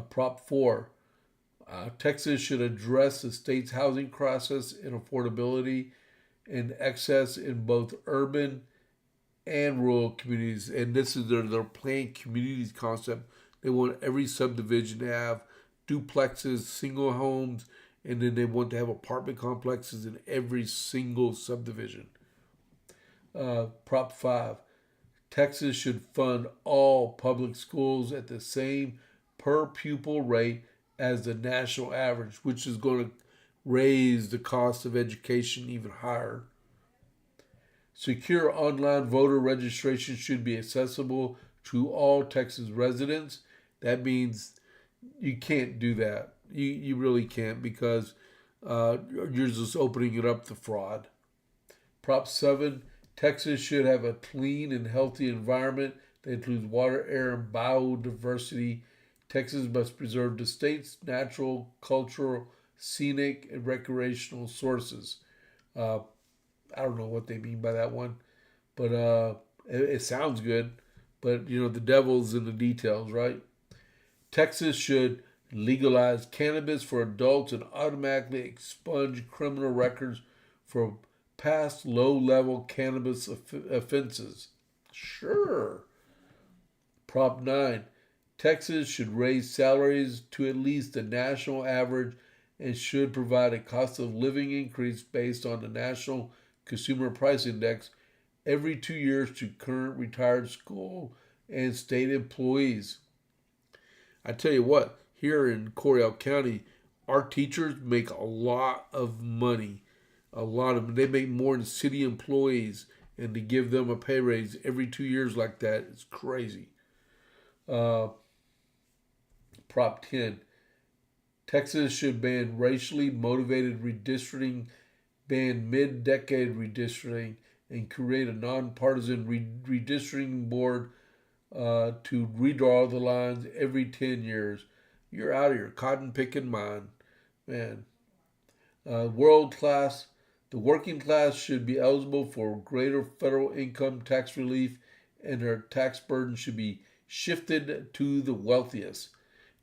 Prop 4. Texas should address the state's housing crisis and affordability and excess in both urban and rural communities. And this is their planned communities concept. They want every subdivision to have duplexes, single homes, and then they want to have apartment complexes in every single subdivision. Prop 5. Texas should fund all public schools at the same per pupil rate as the national average, which is going to raise the cost of education even higher. Secure online voter registration should be accessible to all Texas residents. That means you can't do that. You really can't, because you're just opening it up to fraud. Prop 7. Texas should have a clean and healthy environment that includes water, air, and biodiversity. Texas must preserve the state's natural, cultural, scenic, and recreational sources. I don't know what they mean by that one, but it sounds good. But, the devil's in the details, right? Texas should legalize cannabis for adults and automatically expunge criminal records for past low-level cannabis offenses. Sure. Prop 9. Texas should raise salaries to at least the national average and should provide a cost of living increase based on the National Consumer Price Index every 2 years to current retired school and state employees. I tell you what, here in Coryell County, our teachers make a lot of money. They make more than city employees, and to give them a pay raise every 2 years like that is crazy. Prop 10. Texas should ban racially motivated redistricting, ban mid-decade redistricting, and create a nonpartisan redistricting board to redraw the lines every 10 years. You're out of your cotton-picking mind, man. The working class should be eligible for greater federal income tax relief, and their tax burden should be shifted to the wealthiest.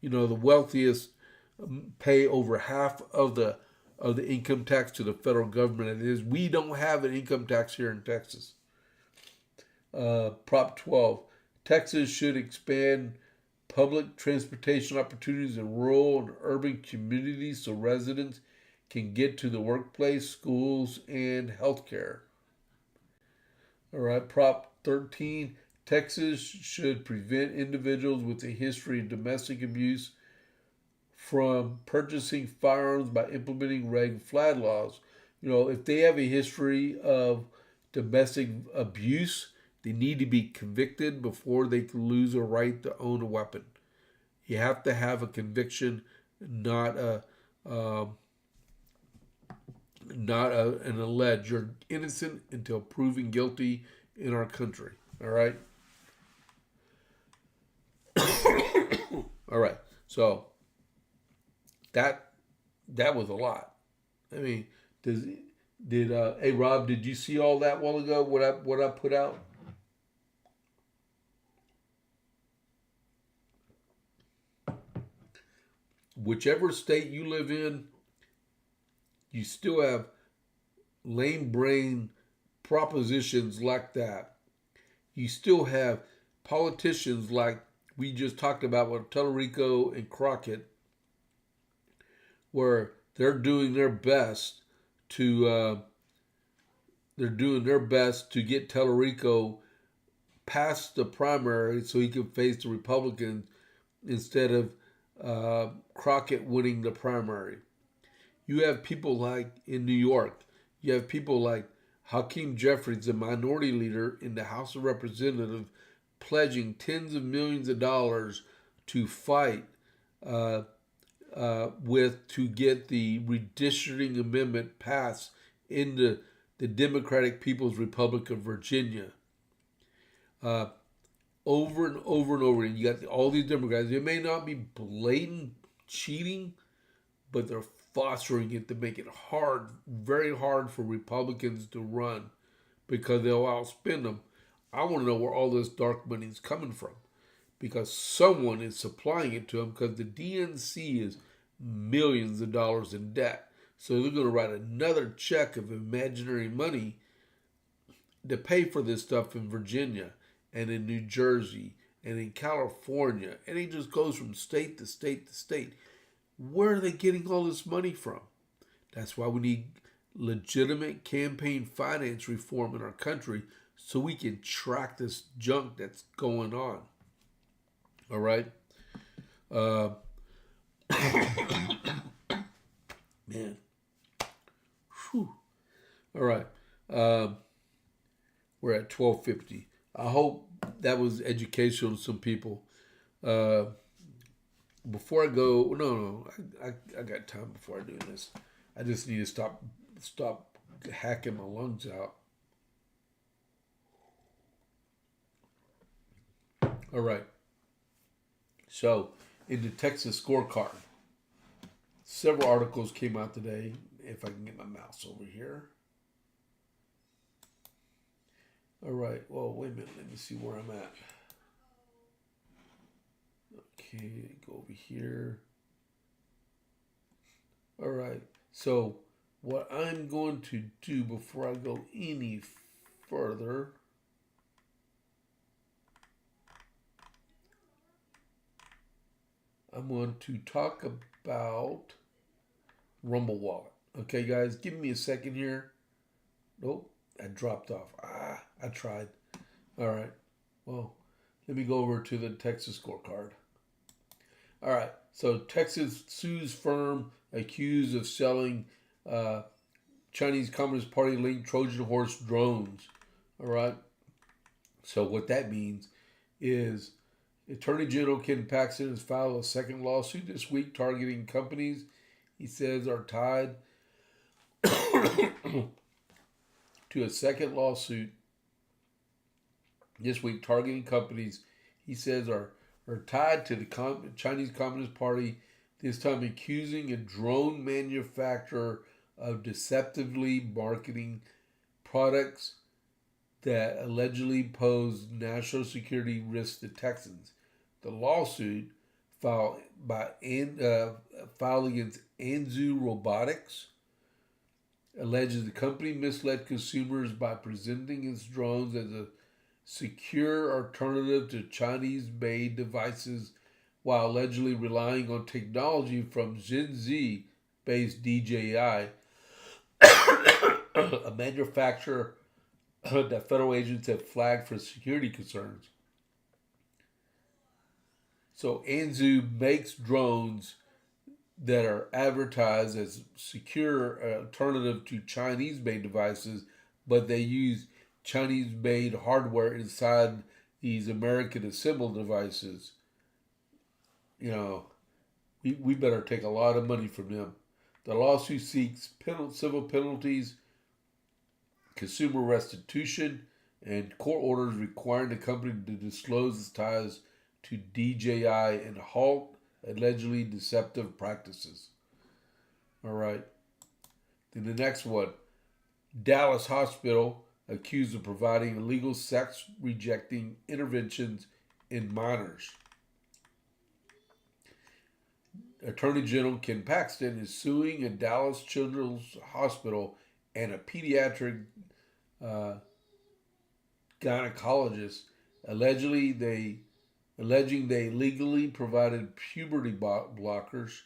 The wealthiest pay over half of the income tax to the federal government. We don't have an income tax here in Texas. Prop 12. Texas should expand public transportation opportunities in rural and urban communities so residents can get to the workplace, schools, and healthcare. All right, Prop 13. Texas should prevent individuals with a history of domestic abuse from purchasing firearms by implementing red flag laws. If they have a history of domestic abuse, they need to be convicted before they can lose a right to own a weapon. You have to have a conviction, not an alleged. You're innocent until proven guilty in our country. All right. All right. So that was a lot. I mean, hey Rob, did you see all that while ago? What I put out? Whichever state you live in, you still have lame brain propositions like that. You still have politicians like we just talked about with Talirico and Crockett, where they're doing their best to get Talirico past the primary so he can face the Republicans instead of Crockett winning the primary. You have people like in New York, you have people like Hakeem Jeffries, the minority leader in the House of Representatives, pledging tens of millions of dollars to fight to get the redistricting amendment passed in the Democratic People's Republic of Virginia. over and over and over. And you got all these Democrats. It may not be blatant cheating, but they're fostering it to make it hard, very hard for Republicans to run because they'll outspend them. I want to know where all this dark money is coming from because someone is supplying it to them because the DNC is millions of dollars in debt. So they're going to write another check of imaginary money to pay for this stuff in Virginia and in New Jersey and in California. And it just goes from state to state to state. Where are they getting all this money from? That's why we need legitimate campaign finance reform in our country so we can track this junk that's going on. All right? Man. Whew. All right. We're at 12:50. I hope that was educational to some people. Before I go, I got time before I do this. I just need to stop hacking my lungs out. All right. So, in the Texas scorecard, several articles came out today. If I can get my mouse over here. All right. Well, wait a minute. Let me see where I'm at. Okay, go over here. All right. So, what I'm going to do before I go any further, I'm going to talk about Rumble Wallet. Okay, guys, give me a second here. Nope, I dropped off. I tried. All right. Well, let me go over to the Texas scorecard. All right. So Texas sues firm accused of selling Chinese Communist Party linked Trojan horse drones. All right. So what that means is Attorney General Ken Paxton has filed a second lawsuit this week targeting companies he says are tied to a second lawsuit this week targeting companies he says are tied to the Chinese Communist Party, this time accusing a drone manufacturer of deceptively marketing products that allegedly pose national security risks to Texans. The lawsuit filed against Anzu Robotics alleges the company misled consumers by presenting its drones as a secure alternative to Chinese-made devices while allegedly relying on technology from Shenzhen-based DJI, a manufacturer that federal agents have flagged for security concerns. So Anzu makes drones that are advertised as secure alternative to Chinese-made devices, but they use Chinese-made hardware inside these American assembled devices. You know, we better take a lot of money from them. The lawsuit seeks civil penalties, consumer restitution, and court orders requiring the company to disclose its ties to DJI and halt allegedly deceptive practices. All right. Then the next one, Dallas Hospital accused of providing illegal sex rejecting interventions in minors. Attorney General Ken Paxton is suing a Dallas Children's Hospital and a pediatric gynecologist alleging they legally provided puberty blockers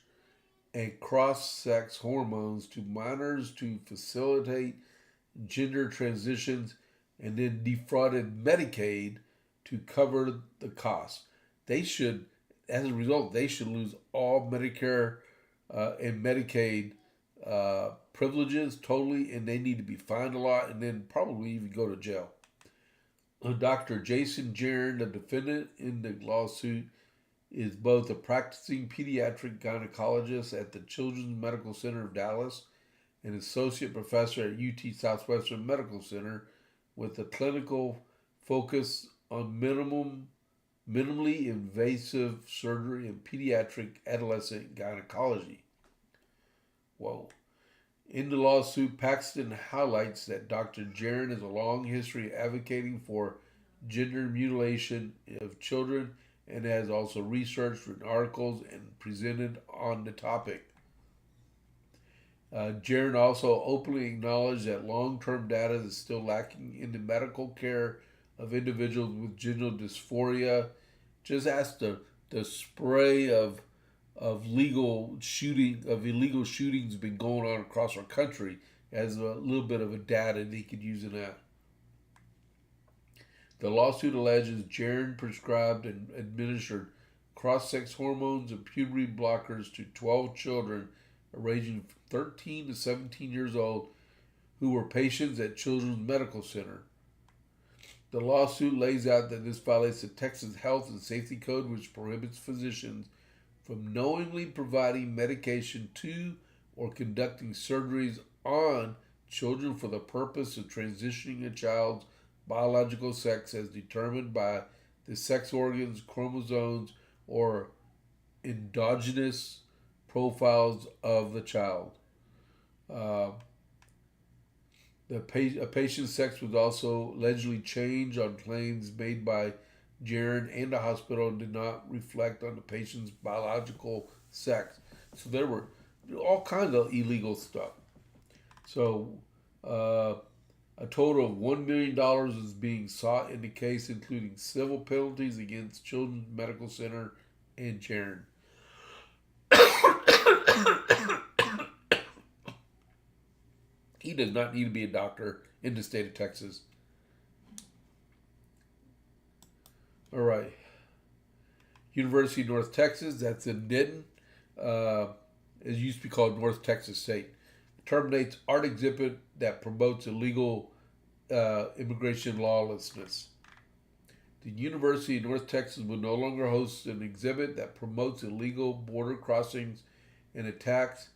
and cross-sex hormones to minors to facilitate gender transitions and then defrauded Medicaid to cover the cost. They should, as a result, they should lose all Medicare and Medicaid privileges totally, and they need to be fined a lot and then probably even go to jail. Dr. Jason Jaron, the defendant in the lawsuit, is both a practicing pediatric gynecologist at the Children's Medical Center of Dallas and associate professor at UT Southwestern Medical Center with a clinical focus on minimally invasive surgery and pediatric adolescent gynecology. Whoa. In the lawsuit, Paxton highlights that Dr. Jaron has a long history advocating for gender mutilation of children and has also researched, written articles, and presented on the topic. Jaron also openly acknowledged that long-term data is still lacking in the medical care of individuals with genital dysphoria. Just ask the spray of illegal shootings been going on across our country as a little bit of a data they could use in that. The lawsuit alleges Jaron prescribed and administered cross-sex hormones and puberty blockers to 12 children ranging from 13 to 17 years old who were patients at Children's Medical Center. The lawsuit lays out that this violates the Texas Health and Safety Code, which prohibits physicians from knowingly providing medication to or conducting surgeries on children for the purpose of transitioning a child's biological sex as determined by the sex organs, chromosomes, or endogenous profiles of the child. A patient's sex was also allegedly changed on claims made by Jaron and the hospital and did not reflect on the patient's biological sex. So there were all kinds of illegal stuff. So a total of $1 million is being sought in the case, including civil penalties against Children's Medical Center and Jaron. He does not need to be a doctor in the state of Texas. All right. University of North Texas, that's in Denton. It used to be called North Texas State. Terminates art exhibit that promotes illegal immigration lawlessness. The University of North Texas will no longer host an exhibit that promotes illegal border crossings and attacks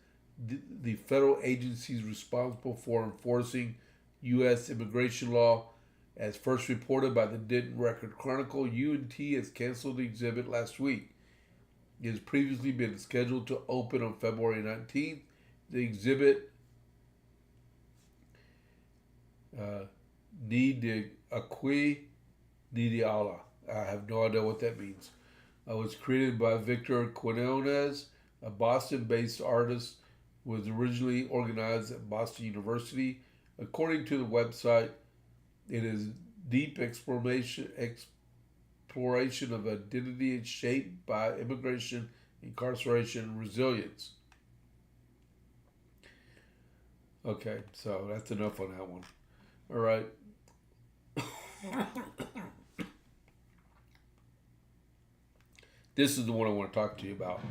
the federal agencies responsible for enforcing U.S. immigration law. As first reported by the Denton Record Chronicle, UNT has canceled the exhibit last week. It has previously been scheduled to open on February 19th. The exhibit, Ni de Aquí, Ni de Allah. I have no idea what that means. It was created by Victor Quinones, a Boston-based artist, was originally organized at Boston University. According to the website, it is deep exploration of identity shaped by immigration, incarceration, and resilience. Okay, so that's enough on that one. All right. This is the one I want to talk to you about.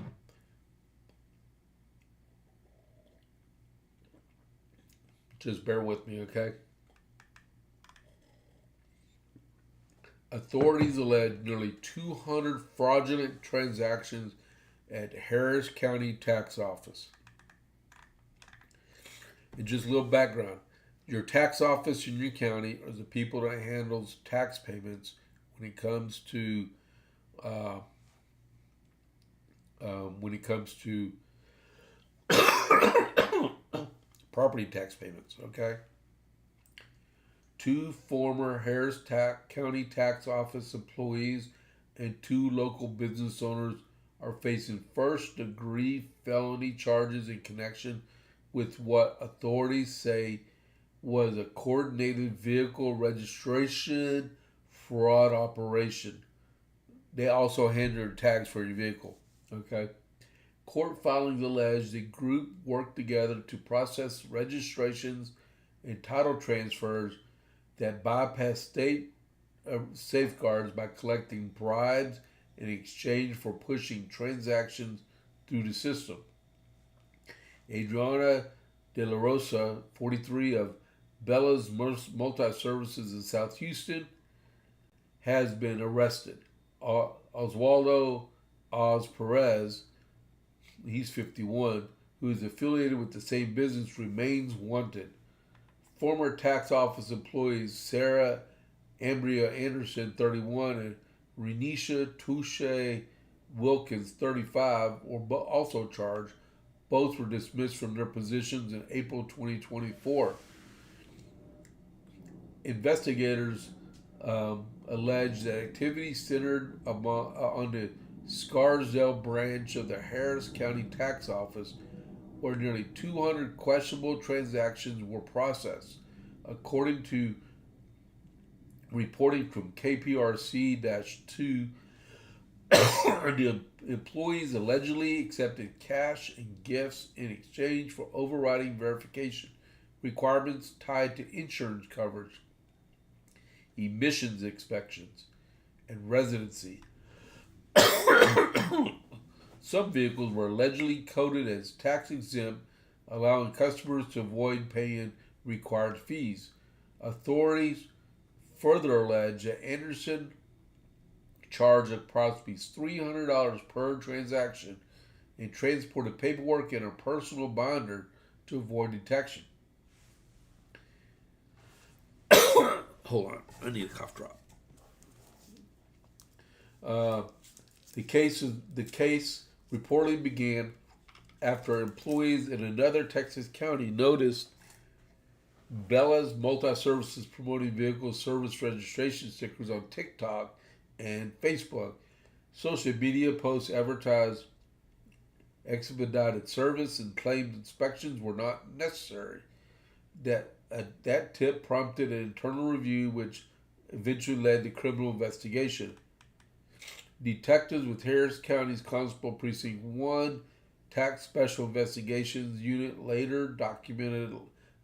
Just bear with me, okay? Authorities allege nearly 200 fraudulent transactions at Harris County Tax Office. And just a little background. Your tax office in your county are the people that handles tax payments when it comes to property tax payments, okay? 2 former Harris County Tax Office employees and 2 local business owners are facing first-degree felony charges in connection with what authorities say was a coordinated vehicle registration fraud operation. They also handled tags for your vehicle, okay? Court filings allege the group worked together to process registrations and title transfers that bypass state safeguards by collecting bribes in exchange for pushing transactions through the system. Adriana De La Rosa, 43, of Bella's Multi-Services in South Houston, has been arrested. Oswaldo Oz Perez, he's 51, who is affiliated with the same business, remains wanted. Former tax office employees Sarah Ambria Anderson, 31, and Renisha Touche Wilkins, 35, were also charged. Both were dismissed from their positions in April 2024. Investigators allege that activity centered on the Scarsdale branch of the Harris County Tax Office, where nearly 200 questionable transactions were processed, according to reporting from KPRC-2. The employees allegedly accepted cash and gifts in exchange for overriding verification requirements tied to insurance coverage, emissions inspections, and residency. Some vehicles were allegedly coded as tax exempt, allowing customers to avoid paying required fees. Authorities further allege that Anderson charged approximately $300 per transaction and transported paperwork in a personal binder to avoid detection. Hold on, I need a cough drop. The case reportedly began after employees in another Texas county noticed Bella's Multi-Services promoting vehicle service registration stickers on TikTok and Facebook. Social media posts advertised expedited service and claimed inspections were not necessary. That tip prompted an internal review, which eventually led to criminal investigation. Detectives with Harris County's Constable Precinct 1 Tax Special Investigations Unit later documented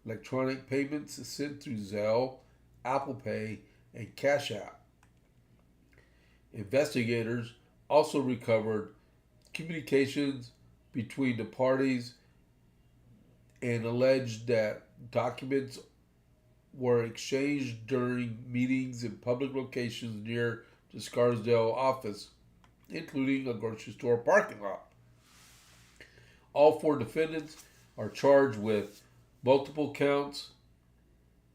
electronic payments sent through Zelle, Apple Pay, and Cash App. Investigators also recovered communications between the parties and alleged that documents were exchanged during meetings in public locations near the Scarsdale office, including a grocery store parking lot. All four defendants are charged with multiple counts,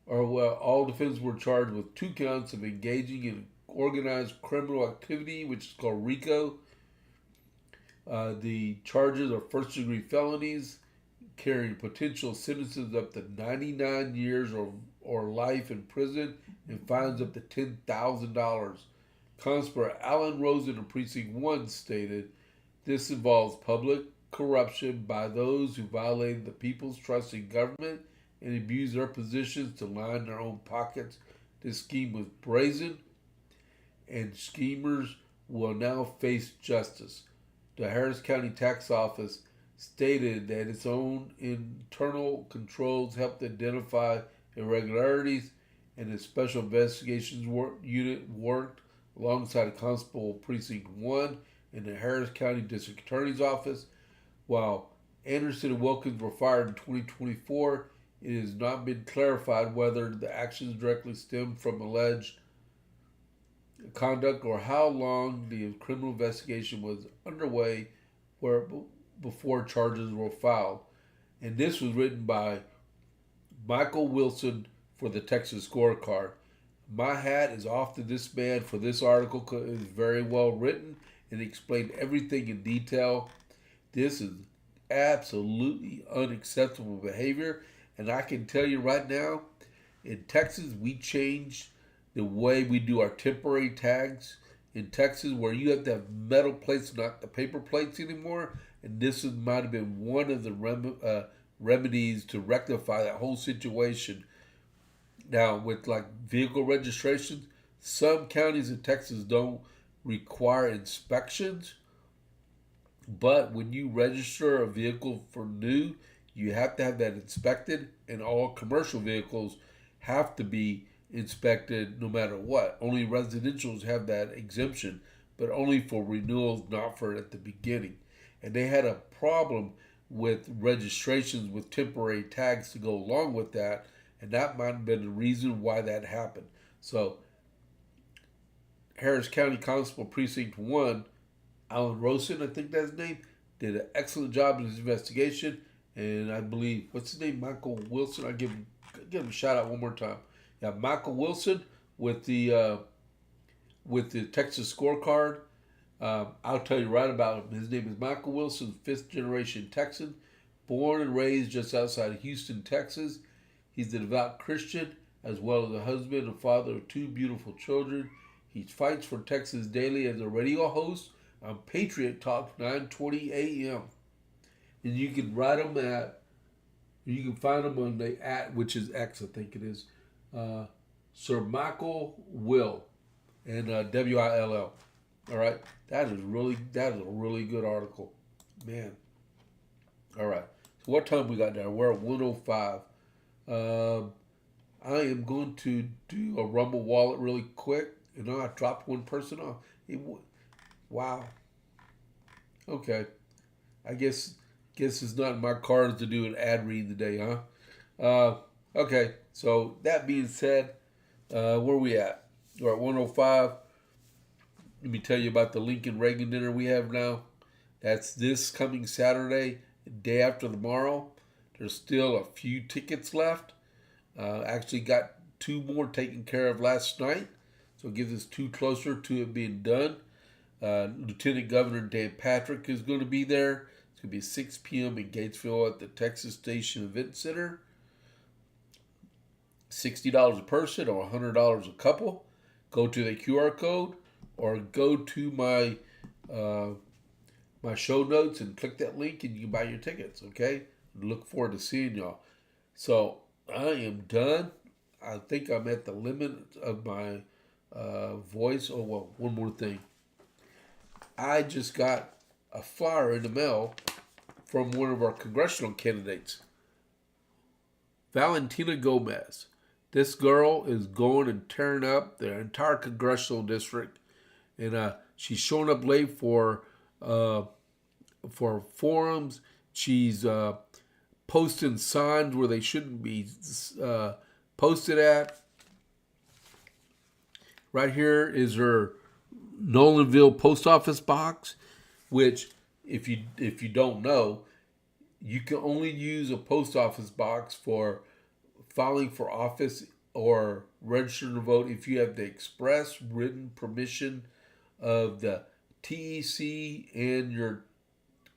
all defendants were charged with 2 counts of engaging in organized criminal activity, which is called RICO. The charges are first-degree felonies, carrying potential sentences up to 99 years or life in prison and fines up to $10,000. Constable Alan Rosen of Precinct 1 stated, "This involves public corruption by those who violated the people's trust in government and abused their positions to line their own pockets. This scheme was brazen, and schemers will now face justice." The Harris County Tax Office stated that its own internal controls helped identify irregularities, and its Special Investigations Unit worked alongside Constable Precinct 1 and the Harris County District Attorney's Office. While Anderson and Wilkins were fired in 2024, it has not been clarified whether the actions directly stemmed from alleged conduct or how long the criminal investigation was underway before charges were filed. And this was written by Michael Wilson for the Texas Scorecard. My hat is off to this man for this article. It is very well written and explained everything in detail. This is absolutely unacceptable behavior. And I can tell you right now, in Texas, we changed the way we do our temporary tags. In Texas, where you have to have metal plates, not the paper plates anymore. And this might have been one of the remedies to rectify that whole situation. Now, with like vehicle registrations, some counties in Texas don't require inspections. But when you register a vehicle for new, you have to have that inspected, and all commercial vehicles have to be inspected no matter what. Only residentials have that exemption, but only for renewals, not for at the beginning. And they had a problem with registrations with temporary tags to go along with that, and that might have been the reason why that happened. So, Harris County Constable Precinct 1, Alan Rosen, I think that's his name, did an excellent job in his investigation. And I believe, what's his name, Michael Wilson? I'll give him a shout out one more time. Yeah, Michael Wilson with the with the Texas scorecard. I'll tell you right about him. His name is Michael Wilson, fifth generation Texan, born and raised just outside of Houston, Texas. He's a devout Christian, as well as a husband and father of two beautiful children. He fights for Texas daily as a radio host on Patriot Talk 9:20 a.m. And you can find him on the which is X, I think it is, Sir Michael Will, and WILL. All right, that is a really good article, man. All right, so what time we got now? We're at 1:05. I am going to do a Rumble Wallet really quick. You know, I dropped one person off. Wow. Okay, I guess it's not in my cards to do an ad read today, huh? Okay, so that being said, where are we at? We're at 1:05. Let me tell you about the Lincoln Reagan dinner we have now. That's this coming Saturday, day after tomorrow. There's still a few tickets left. Actually got two more taken care of last night, so it gives us two closer to it being done. Lieutenant Governor Dan Patrick is going to be there. It's going to be 6 p.m. in Gatesville at the Texas Station Event Center. $60 a person or $100 a couple. Go to the QR code or go to my my show notes and click that link and you can buy your tickets, okay? Look forward to seeing y'all. So I am done. I think I'm at the limit of my voice. Oh, well, one more thing. I just got a flyer in the mail from one of our congressional candidates, Valentina Gomez. This girl is going and tearing up the entire congressional district, and she's showing up late for forums. She's posting signs where they shouldn't be posted at. Right here is her Nolanville post office box, which if you don't know, you can only use a post office box for filing for office or registering to vote if you have the express written permission of the TEC and your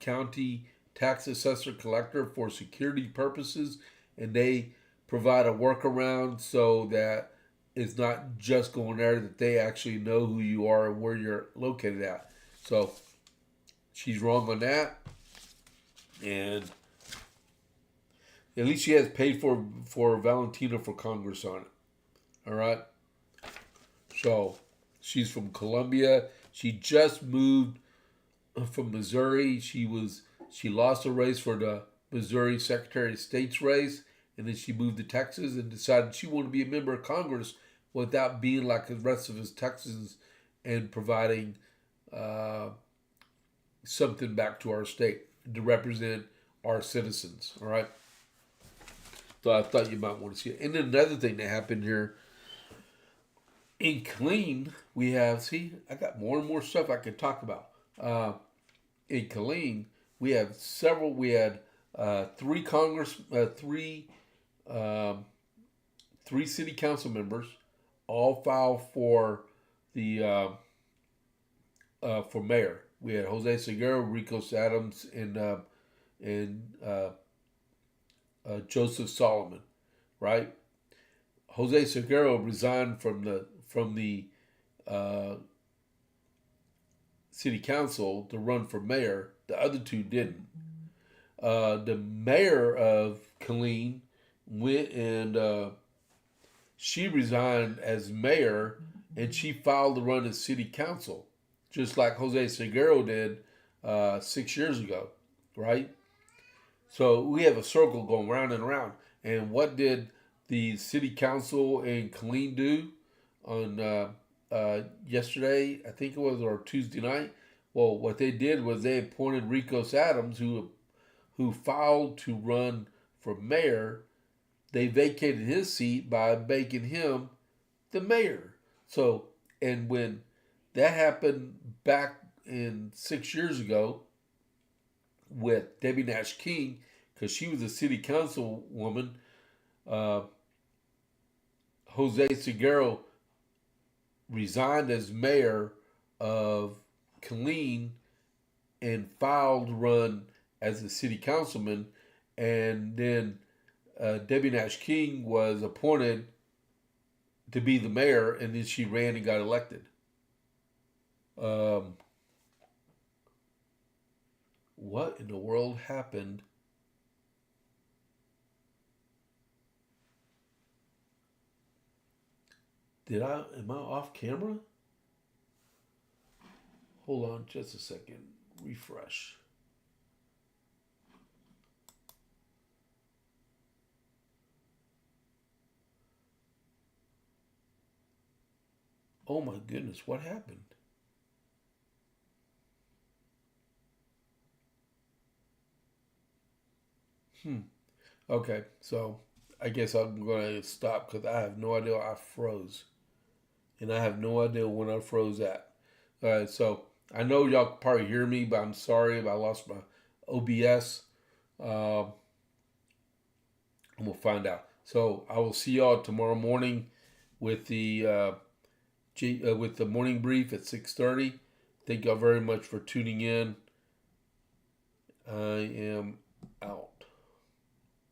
county tax assessor collector for security purposes, and they provide a workaround so that it's not just going there, that they actually know who you are and where you're located at. So she's wrong on that, and at least she has paid for Valentina for Congress on it. All right. So she's from Columbia. She just moved from Missouri. She lost a race for the Missouri Secretary of State's race, and then she moved to Texas and decided she wanted to be a member of Congress without being like the rest of us Texans and providing something back to our state to represent our citizens. All right. So I thought you might want to see it. And then another thing that happened here in Killeen, we have, I got more and more stuff I can talk about. In Killeen, we had three city council members all file for the for mayor. We had Jose Seguero, Ricos Adams, and Joseph Solomon, right? Jose Seguero resigned from the city council to run for mayor. The other two didn't. The mayor of Killeen went and she resigned as mayor, and she filed to run as city council, just like Jose Seguero did 6 years ago, right? So we have a circle going round and around. And what did the city council in Killeen do on yesterday, I think it was, or Tuesday night? Well, what they did was they appointed Ricos Adams, who filed to run for mayor. They vacated his seat by making him the mayor. So, and when that happened back in 6 years ago with Debbie Nash King, because she was a city council woman, Jose Seguero resigned as mayor of Killeen and filed to run as a city councilman, and then Debbie Nash King was appointed to be the mayor, and then she ran and got elected. What in the world happened? Am I off camera? Hold on just a second. Refresh. Oh my goodness, what happened? Okay, so I guess I'm going to stop because I have no idea. I froze. And I have no idea when I froze at. All right, so I know y'all can probably hear me, but I'm sorry if I lost my OBS. I'm going to find out. So I will see y'all tomorrow morning with the with the morning brief at 6:30. Thank y'all very much for tuning in. I am out.